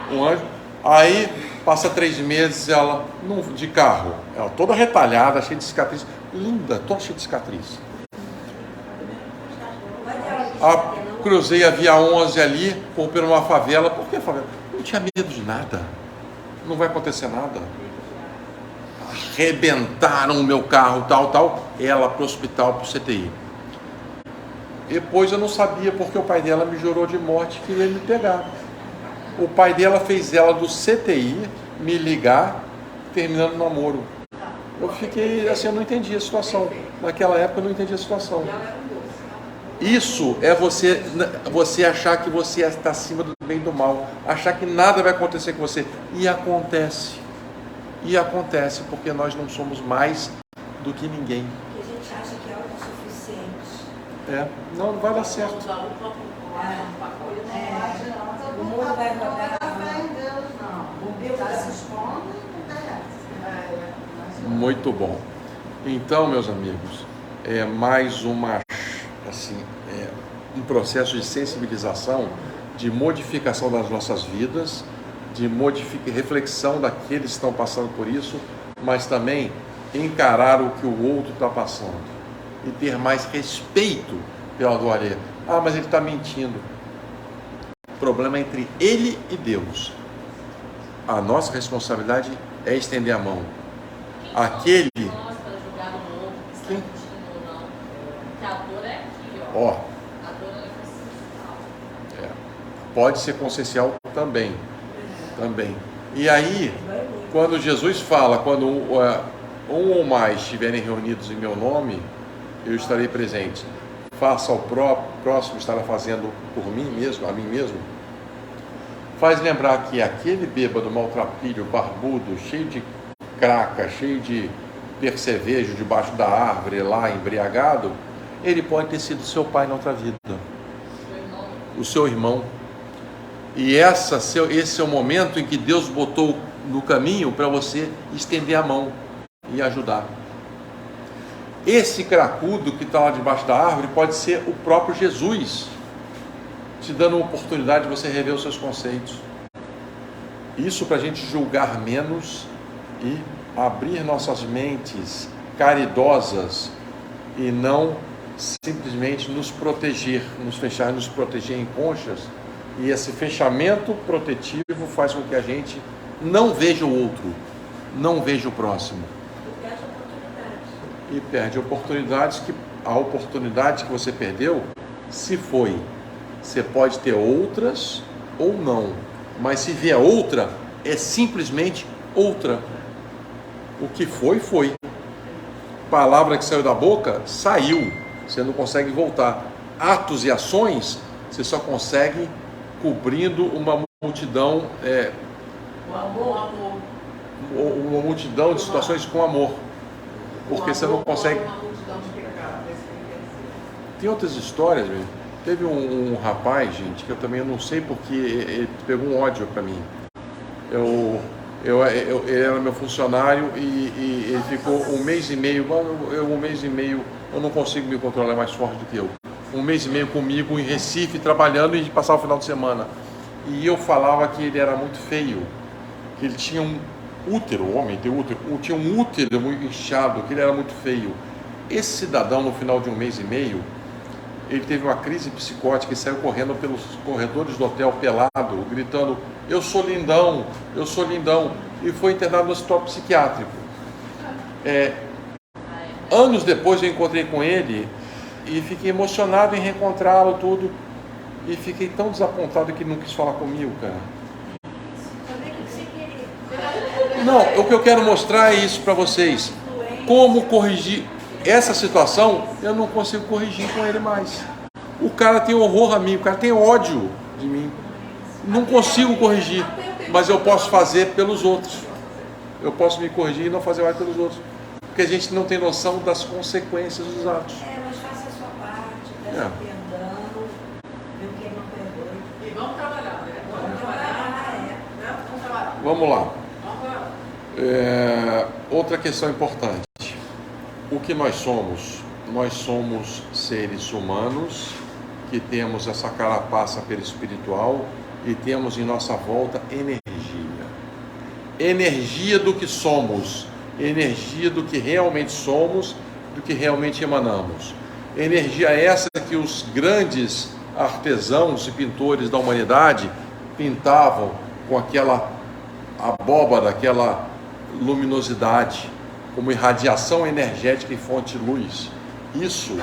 Um anjo. Aí passa 3 meses, ela de carro, ela toda retalhada, cheia de cicatriz, linda, toda cheia de cicatriz. Cruzei a Via 11 ali, fui por uma favela. Por que favela? Não tinha medo de nada. Não vai acontecer nada. Arrebentaram o meu carro, tal. Ela para o hospital, para o CTI. Depois eu não sabia porque o pai dela me jurou de morte que queria me pegar. O pai dela fez ela do CTI me ligar, terminando o namoro. Eu fiquei assim, eu não entendi a situação. Naquela época eu não entendi a situação. Isso é você achar que você está acima do bem e do mal, achar que nada vai acontecer com você. E acontece, porque nós não somos mais do que ninguém. Porque a gente acha que é autossuficiente. Não vai dar certo. O mundo vai rodar. Muito bom. Então, meus amigos, é mais um processo de sensibilização, de modificação das nossas vidas, de reflexão daqueles que estão passando por isso, mas também encarar o que o outro está passando e ter mais respeito pela dor alheia. Mas ele está mentindo. O problema é entre ele e Deus. A nossa responsabilidade é estender a mão. Aquele. Quem? A dor é aqui, ó. A dor é consciencial. Pode ser consciencial também. E aí, quando Jesus fala, quando um ou mais estiverem reunidos em meu nome, eu estarei presente. Faça ao próximo, estará fazendo por mim mesmo, a mim mesmo. Faz lembrar que aquele bêbado maltrapilho, barbudo, cheio de craca, cheio de percevejo debaixo da árvore, lá embriagado, ele pode ter sido seu pai na outra vida, o seu irmão. E esse é o momento em que Deus botou no caminho para você estender a mão e ajudar. Esse cracudo que está lá debaixo da árvore pode ser o próprio Jesus, te dando uma oportunidade de você rever os seus conceitos. Isso para a gente julgar menos e abrir nossas mentes caridosas e não simplesmente nos proteger, nos fechar, nos proteger em conchas. E esse fechamento protetivo faz com que a gente não veja o outro, não veja o próximo. E perde oportunidades. A oportunidade que você perdeu se foi. Você pode ter outras ou não. Mas se vier outra, é simplesmente outra. O que foi, foi. Palavra que saiu da boca, saiu. Você não consegue voltar. Atos e ações, você só consegue cobrindo uma multidão, uma multidão de situações com amor. Porque você não consegue. Tem outras histórias, mesmo. Teve um rapaz, gente, que eu também não sei porque ele pegou um ódio para mim. Ele era meu funcionário e ele ficou um mês e meio, eu não consigo me controlar, é mais forte do que eu. Um mês e meio comigo em Recife, trabalhando, e passava o final de semana. E eu falava que ele era muito feio, que ele tinha um útero, o homem tem útero, tinha um útero muito inchado, que ele era muito feio. Esse cidadão, no final de um mês e meio, ele teve uma crise psicótica e saiu correndo pelos corredores do hotel pelado, gritando: eu sou lindão, e foi internado no hospital psiquiátrico. Anos depois eu encontrei com ele e fiquei emocionado em reencontrá-lo, tudo, e fiquei tão desapontado que ele não quis falar comigo, cara. Não, o que eu quero mostrar é isso para vocês. Como corrigir essa situação, eu não consigo corrigir com ele mais. O cara tem horror a mim, o cara tem ódio de mim. Não consigo corrigir, mas eu posso fazer pelos outros. Eu posso me corrigir e não fazer mais pelos outros. Porque a gente não tem noção das consequências dos atos. Mas faça a sua parte, peça perdão, vê o que não perdoe. E vamos trabalhar, né? Vamos trabalhar. Vamos lá. Outra questão importante. O que nós somos? Nós somos seres humanos que temos essa carapaça perispiritual e temos em nossa volta energia. Energia do que somos, energia do que realmente somos, do que realmente emanamos. Energia essa que os grandes artesãos e pintores da humanidade pintavam com aquela abóbada, aquela luminosidade, como irradiação energética e fonte de luz. Isso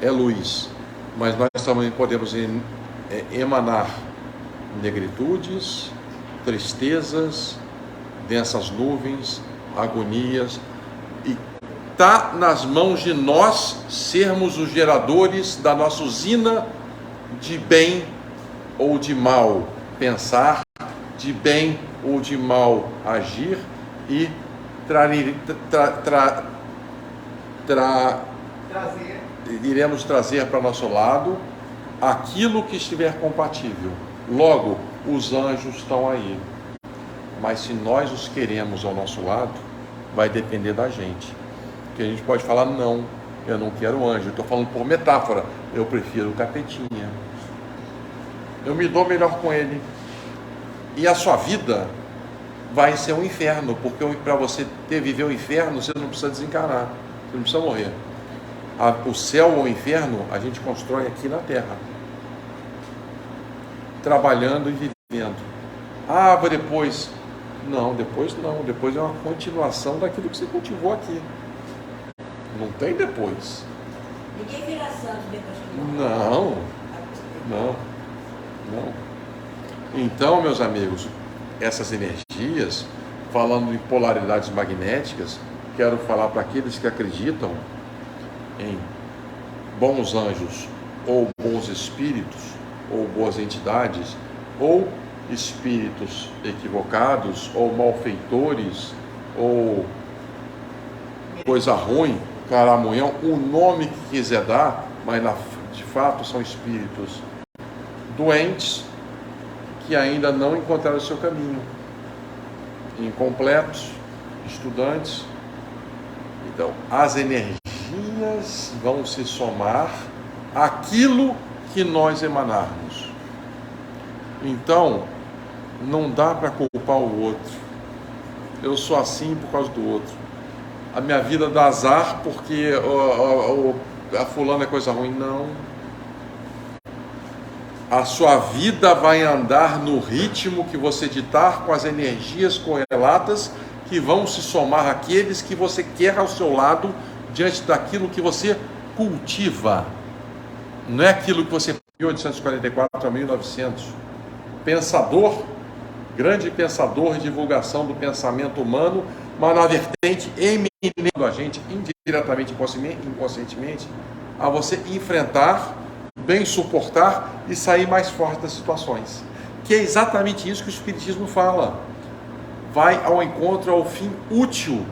é luz, mas nós também podemos emanar negritudes, tristezas, densas nuvens, agonias, e está nas mãos de nós sermos os geradores da nossa usina de bem ou de mal pensar, de bem ou de mal agir, e iremos trazer para nosso lado aquilo que estiver compatível. Logo, os anjos estão aí. Mas se nós os queremos ao nosso lado, vai depender da gente. Porque a gente pode falar: não, eu não quero anjo. Estou falando por metáfora, eu prefiro o capetinha. Eu me dou melhor com ele. E a sua vida vai ser um inferno, porque para você viver o inferno, você não precisa desencarnar, você não precisa morrer. O céu ou o inferno a gente constrói aqui na terra, trabalhando e vivendo. Depois não, depois é uma continuação daquilo que você cultivou aqui. Não tem depois. Ninguém vira santo depois que não. Então, meus amigos, essas energias, falando em polaridades magnéticas, quero falar para aqueles que acreditam em bons anjos, ou bons espíritos, ou boas entidades, ou espíritos equivocados, ou malfeitores, ou coisa ruim, caramunhão, o nome que quiser dar, mas de fato são espíritos doentes, que ainda não encontraram o seu caminho, incompletos, estudantes. Então, as energias vão se somar àquilo que nós emanarmos. Então, não dá para culpar o outro. Eu sou assim por causa do outro. A minha vida dá azar porque a fulana é coisa ruim. Não. A sua vida vai andar no ritmo que você ditar, com as energias correlatas que vão se somar àqueles que você quer ao seu lado, diante daquilo que você cultiva. Não é aquilo que você de 1844 a 1900. O pensador grande pensador e divulgação do pensamento humano, mas na vertente eminente a gente, indiretamente, inconscientemente, a você enfrentar, bem suportar e sair mais forte das situações. Que é exatamente isso que o Espiritismo fala. Vai ao encontro, ao fim útil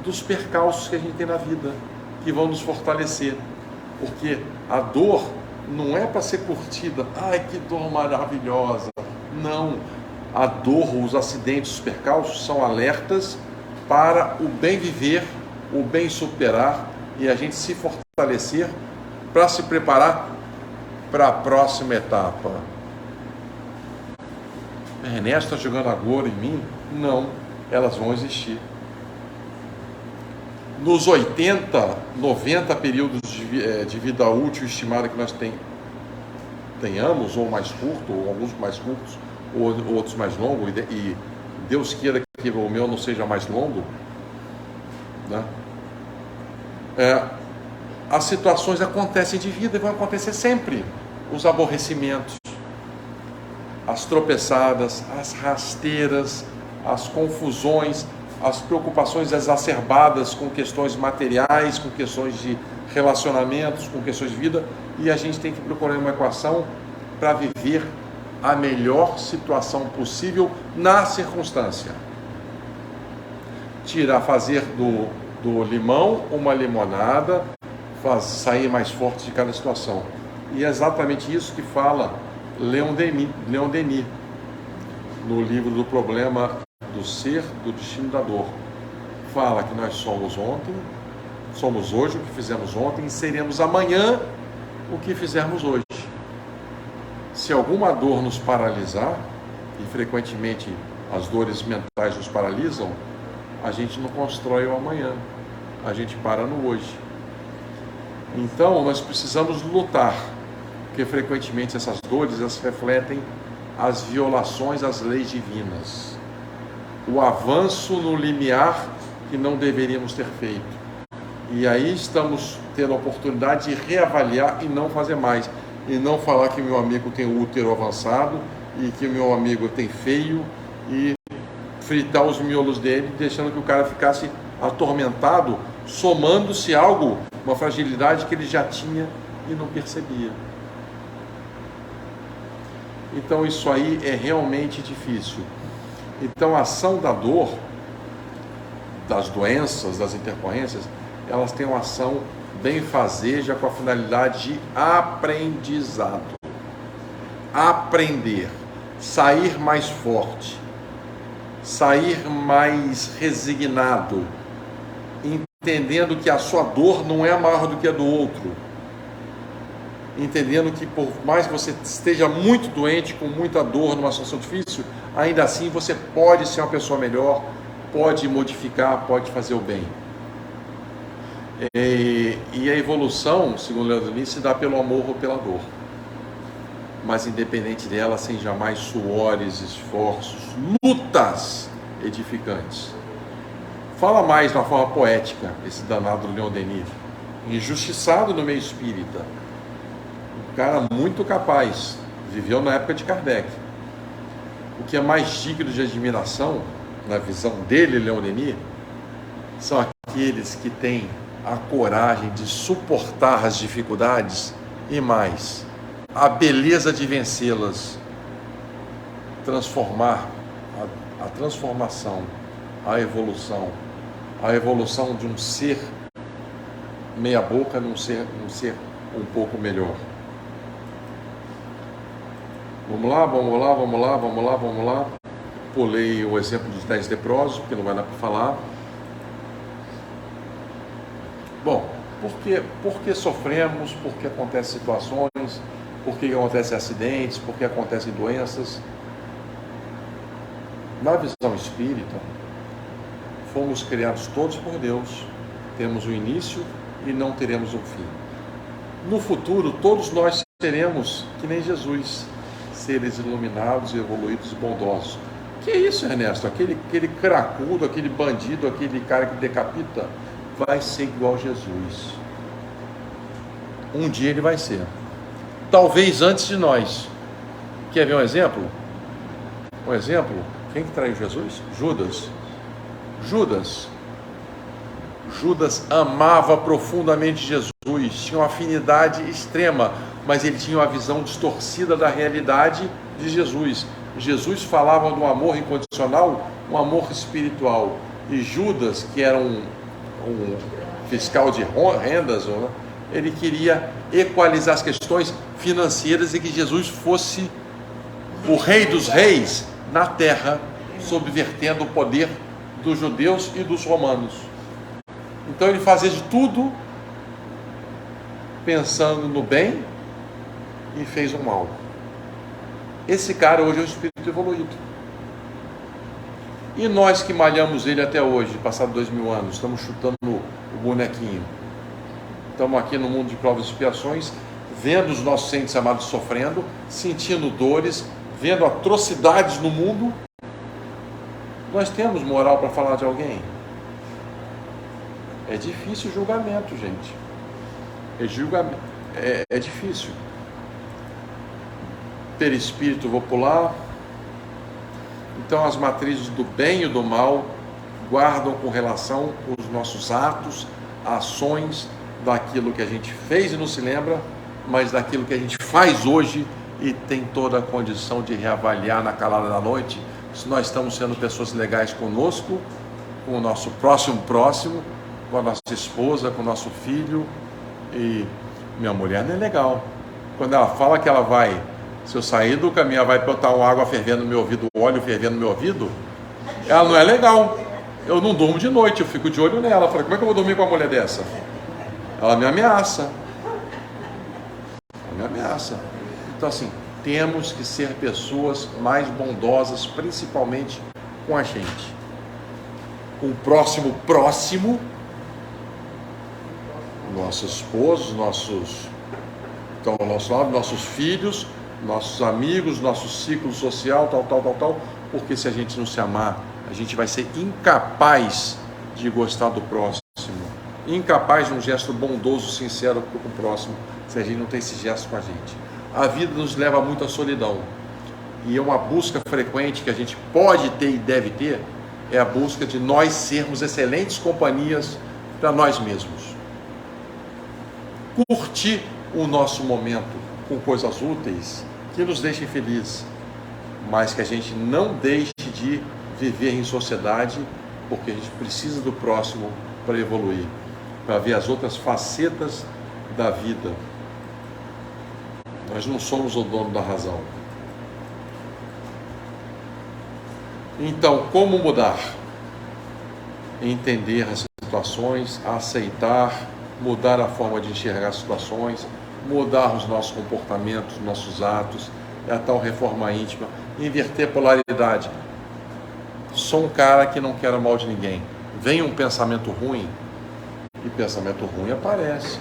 dos percalços que a gente tem na vida, que vão nos fortalecer. Porque a dor não é para ser curtida. Ai, que dor maravilhosa. Não. A dor, os acidentes, os percalços são alertas para o bem viver, o bem superar e a gente se fortalecer para se preparar para a próxima etapa. Ernesto está jogando agora em mim? Não, elas vão existir. Nos 80, 90 períodos de vida útil estimada que nós tenhamos, ou mais curto, ou alguns mais curtos, ou outros mais longos, e Deus queira que o meu não seja mais longo, né? As situações acontecem de vida e vão acontecer sempre. Os aborrecimentos, as tropeçadas, as rasteiras, as confusões, as preocupações exacerbadas com questões materiais, com questões de relacionamentos, com questões de vida, e a gente tem que procurar uma equação para viver a melhor situação possível na circunstância. Fazer do limão uma limonada, sair mais forte de cada situação. E é exatamente isso que fala Leon Denis, no livro do Problema do Ser, do Destino da Dor. Fala que nós somos hoje o que fizemos ontem e seremos amanhã o que fizermos hoje. Se alguma dor nos paralisar, e frequentemente as dores mentais nos paralisam, a gente não constrói o amanhã, a gente para no hoje. Então nós precisamos lutar, porque frequentemente essas dores elas refletem as violações às leis divinas, o avanço no limiar que não deveríamos ter feito. E aí estamos tendo a oportunidade de reavaliar e não fazer mais. E não falar que meu amigo tem útero avançado e que meu amigo tem feio e fritar os miolos dele, deixando que o cara ficasse atormentado, somando-se algo, uma fragilidade que ele já tinha e não percebia. Então isso aí é realmente difícil. Então a ação da dor, das doenças, das intercorrências, elas têm uma ação benfazeja com a finalidade de aprendizado. Aprender, sair mais forte, sair mais resignado, entendendo que a sua dor não é maior do que a do outro, entendendo que por mais que você esteja muito doente, com muita dor, numa situação difícil, ainda assim você pode ser uma pessoa melhor, pode modificar, pode fazer o bem. E a evolução, segundo Leon Denis, se dá pelo amor ou pela dor, mas independente dela, sem jamais suores, esforços, lutas edificantes. Fala mais de uma forma poética esse danado Leon Denis, injustiçado no meio espírita, um cara muito capaz, viveu na época de Kardec. O que é mais digno de admiração, na visão dele, Leon Denis, são aqueles que têm a coragem de suportar as dificuldades e mais, a beleza de vencê-las, transformar a transformação, a evolução de um ser meia boca num ser um pouco melhor. Vamos lá. Pulei o exemplo dos 10 leprosos, porque não vai dar para falar. Bom, por que sofremos, por que acontecem situações, por que acontecem acidentes, por que acontecem doenças? Na visão espírita, fomos criados todos por Deus, temos o início e não teremos o fim. No futuro, todos nós seremos, que nem Jesus, seres iluminados, evoluídos e bondosos. Que é isso, Ernesto? Aquele cracudo, aquele bandido, aquele cara que decapita, vai ser igual a Jesus. Um dia ele vai ser. Talvez antes de nós. Quer ver um exemplo? Um exemplo? Quem que traiu Jesus? Judas. Judas amava profundamente Jesus, tinha uma afinidade extrema, mas ele tinha uma visão distorcida da realidade de Jesus. Jesus falava de um amor incondicional, um amor espiritual. E Judas, que era um fiscal de rendas, ele queria equalizar as questões financeiras e que Jesus fosse o rei dos reis na terra, subvertendo o poder dos judeus e dos romanos. Então ele fazia de tudo pensando no bem e fez o mal. Esse cara hoje é um espírito evoluído. E nós que malhamos ele até hoje, passado 2000 anos, estamos chutando o bonequinho. Estamos aqui no mundo de provas e expiações, vendo os nossos entes amados sofrendo, sentindo dores, vendo atrocidades no mundo. Nós temos moral para falar de alguém? É difícil o julgamento, gente. É difícil. Perispírito, vou pular. Então as matrizes do bem e do mal guardam com relação aos nossos atos, ações, daquilo que a gente fez e não se lembra, mas daquilo que a gente faz hoje e tem toda a condição de reavaliar na calada da noite se nós estamos sendo pessoas legais conosco, com o nosso próximo, com a nossa esposa, com o nosso filho. E minha mulher não é legal. Quando ela fala que ela vai, se eu sair do caminho, ela vai botar uma água fervendo no meu ouvido, óleo fervendo no meu ouvido, ela não é legal. Eu não durmo de noite, eu fico de olho nela. Eu falo, como é que eu vou dormir com uma mulher dessa? Ela me ameaça. Então assim, temos que ser pessoas mais bondosas, principalmente com a gente. Com o próximo, nossos esposos, nossos filhos, nossos amigos, nosso ciclo social, tal, porque se a gente não se amar, a gente vai ser incapaz de gostar do próximo, incapaz de um gesto bondoso, sincero com o próximo, se a gente não tem esse gesto com a gente. A vida nos leva muito à solidão, e é uma busca frequente que a gente pode ter e deve ter, é a busca de nós sermos excelentes companhias para nós mesmos. Curtir o nosso momento com coisas úteis que nos deixem felizes, mas que a gente não deixe de viver em sociedade, porque a gente precisa do próximo para evoluir, para ver as outras facetas da vida. Nós não somos o dono da razão. Então, como mudar? Entender as situações, aceitar, mudar a forma de enxergar as situações, mudar os nossos comportamentos, nossos atos, é a tal reforma íntima, inverter a polaridade. Sou um cara que não quero mal de ninguém. Vem um pensamento ruim, e pensamento ruim aparece.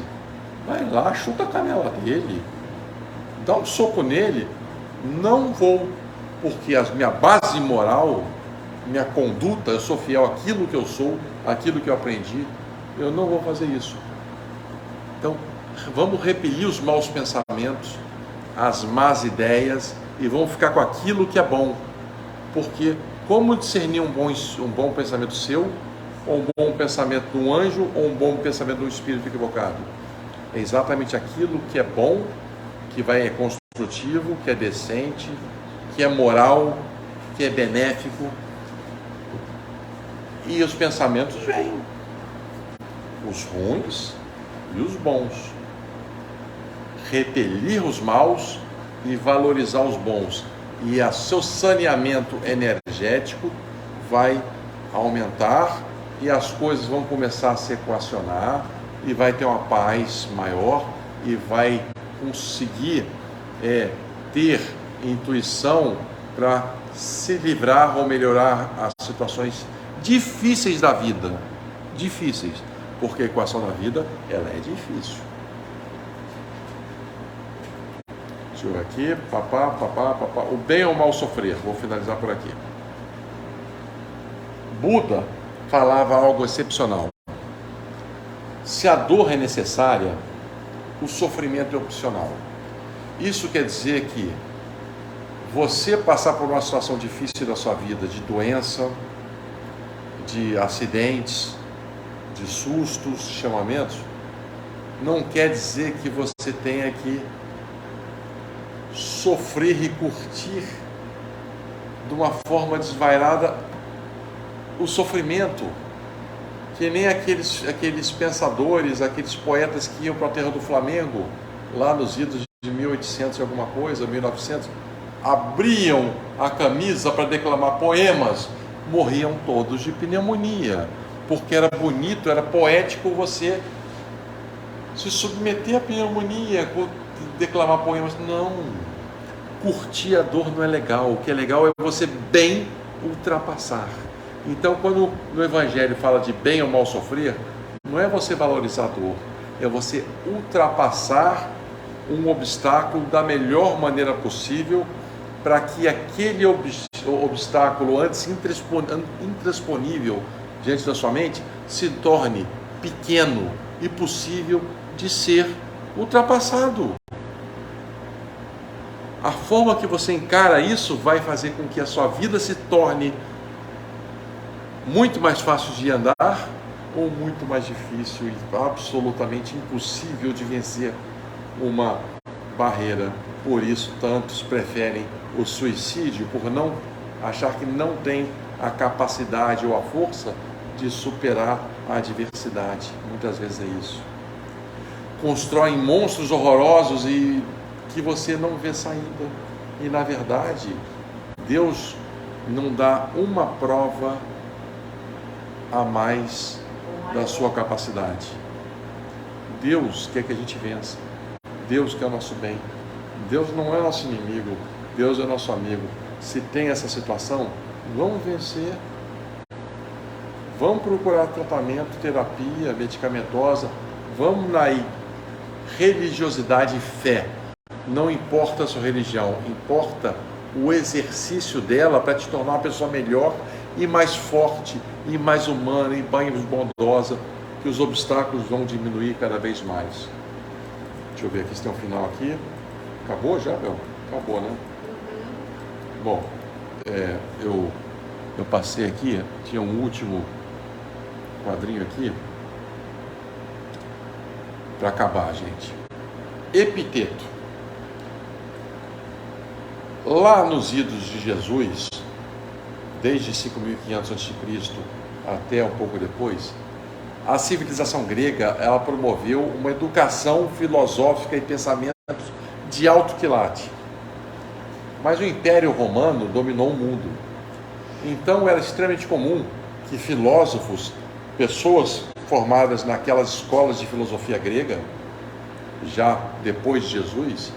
Vai lá, chuta a canela dele, dá um soco nele. Não vou, porque a minha base moral, minha conduta, eu sou fiel àquilo que eu sou, àquilo que eu aprendi, eu não vou fazer isso. Então, vamos repelir os maus pensamentos, as más ideias, e vamos ficar com aquilo que é bom. Porque como discernir um bom pensamento seu, ou um bom pensamento de um anjo, ou um bom pensamento de um espírito equivocado? É exatamente aquilo que é bom, que é construtivo, que é decente, que é moral, que é benéfico. E os pensamentos vêm, os ruins e os bons. Repelir os maus e valorizar os bons. E o seu saneamento energético vai aumentar e as coisas vão começar a se equacionar e vai ter uma paz maior e vai conseguir ter intuição para se livrar ou melhorar as situações difíceis da vida. Difíceis, porque a equação da vida, ela é difícil. Deixa eu ver aqui, papá. O bem ou o mal sofrer, vou finalizar por aqui. Buda falava algo excepcional. Se a dor é necessária, o sofrimento é opcional. Isso quer dizer que você passar por uma situação difícil da sua vida, de doença, de acidentes, de sustos, de chamamentos, não quer dizer que você tenha que sofrer e curtir de uma forma desvairada o sofrimento, que nem aqueles pensadores, aqueles poetas que iam para a terra do Flamengo, lá nos idos de 1800 e alguma coisa, 1900, abriam a camisa para declamar poemas, morriam todos de pneumonia, porque era bonito, era poético você se submeter à pneumonia, declamar poemas. Não, curtir a dor não é legal. O que é legal é você bem ultrapassar. Então, quando no Evangelho fala de bem ou mal sofrer, não é você valorizar a dor, é você ultrapassar um obstáculo da melhor maneira possível, para que aquele obstáculo antes intransponível diante da sua mente se torne pequeno e possível de ser ultrapassado. A forma que você encara isso vai fazer com que a sua vida se torne muito mais fácil de andar ou muito mais difícil e absolutamente impossível de vencer uma barreira. Por isso, tantos preferem o suicídio, por não achar que não tem a capacidade ou a força de superar a adversidade. Muitas vezes é isso. Constroem monstros horrorosos e que você não vê saída. E na verdade, Deus não dá uma prova a mais da sua capacidade. Deus quer que a gente vença. Deus quer o nosso bem. Deus não é nosso inimigo. Deus é nosso amigo. Se tem essa situação, vamos vencer. Vamos procurar tratamento, terapia medicamentosa. Vamos na religiosidade e fé. Não importa a sua religião, importa o exercício dela para te tornar uma pessoa melhor e mais forte, e mais humana, e mais bondosa, que os obstáculos vão diminuir cada vez mais. Deixa eu ver aqui se tem um final aqui. Acabou já, Bel? Acabou, né? Bom, eu passei aqui, tinha um último quadrinho aqui, para acabar, gente. Epiteto. Lá nos idos de Jesus, desde 5.500 a.C. até um pouco depois, a civilização grega, ela promoveu uma educação filosófica e pensamentos de alto quilate. Mas o Império Romano dominou o mundo. Então era extremamente comum que filósofos, pessoas formadas naquelas escolas de filosofia grega, já depois de Jesus,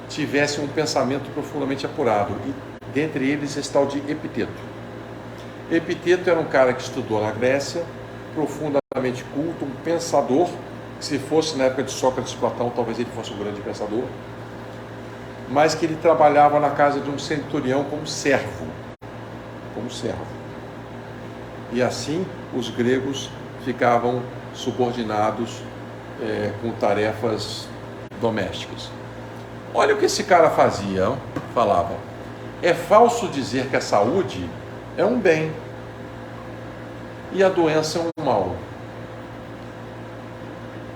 tivessem um pensamento profundamente apurado. E dentre eles está o de Epiteto. Epiteto era um cara que estudou na Grécia, profundamente culto, um pensador. Se fosse na época de Sócrates e Platão, talvez ele fosse um grande pensador, mas que ele trabalhava na casa de um centurião como servo. E assim os gregos ficavam subordinados com tarefas domésticas. Olha o que esse cara fazia, falava: é falso dizer que a saúde é um bem e a doença é um mal.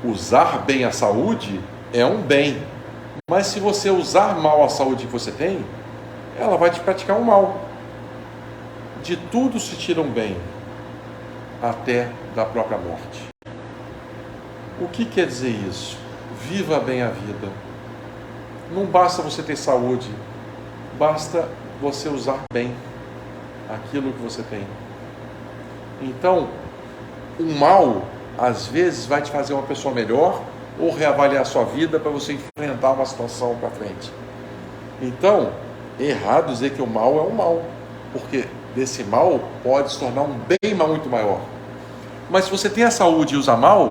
Usar bem a saúde é um bem, mas se você usar mal a saúde que você tem, ela vai te praticar um mal. De tudo se tira um bem, até da própria morte. O que quer dizer isso? Viva bem a vida. Não basta você ter saúde, basta você usar bem aquilo que você tem. Então, o mal, às vezes, vai te fazer uma pessoa melhor ou reavaliar a sua vida para você enfrentar uma situação para frente. Então, é errado dizer que o mal é um mal, porque desse mal pode se tornar um bem muito maior. Mas se você tem a saúde e usa mal,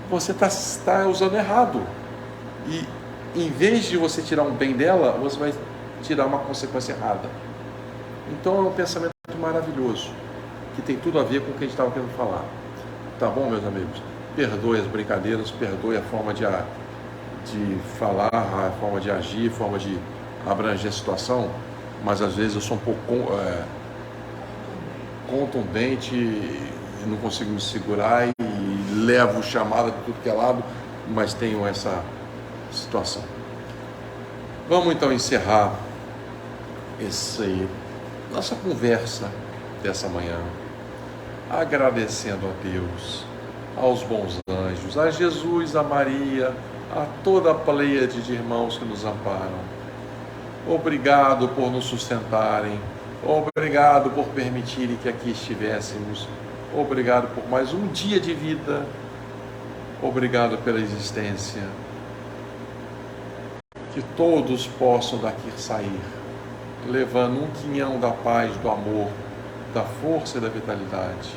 você está usando errado. E em vez de você tirar um bem dela, você vai tirar uma consequência errada. Então é um pensamento maravilhoso, que tem tudo a ver com o que a gente estava querendo falar. Tá bom, meus amigos? Perdoe as brincadeiras, perdoe a forma de falar, a forma de agir, a forma de abranger a situação, mas às vezes eu sou um pouco contundente e não consigo me segurar e levo chamada de tudo que é lado, mas tenho essa situação. Vamos então encerrar nossa conversa dessa manhã, agradecendo a Deus, aos bons anjos, a Jesus, a Maria, a toda a pleiade de irmãos que nos amparam. Obrigado por nos sustentarem, obrigado por permitirem que aqui estivéssemos, obrigado por mais um dia de vida, obrigado pela existência. Que todos possam daqui sair, levando um quinhão da paz, do amor, da força e da vitalidade,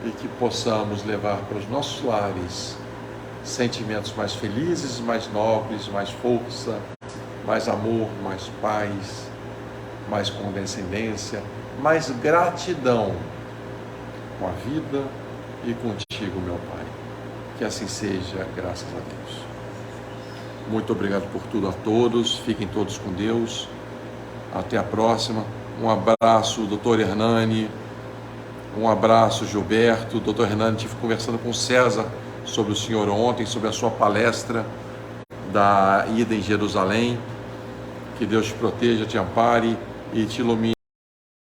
e que possamos levar para os nossos lares sentimentos mais felizes, mais nobres, mais força, mais amor, mais paz, mais condescendência, mais gratidão com a vida e contigo, meu Pai. Que assim seja, graças a Deus. Muito obrigado por tudo a todos, fiquem todos com Deus, até a próxima. Um abraço, doutor Hernani, um abraço, Gilberto. Doutor Hernani, estive conversando com o César sobre o senhor ontem, sobre a sua palestra da ida em Jerusalém. Que Deus te proteja, te ampare e te ilumine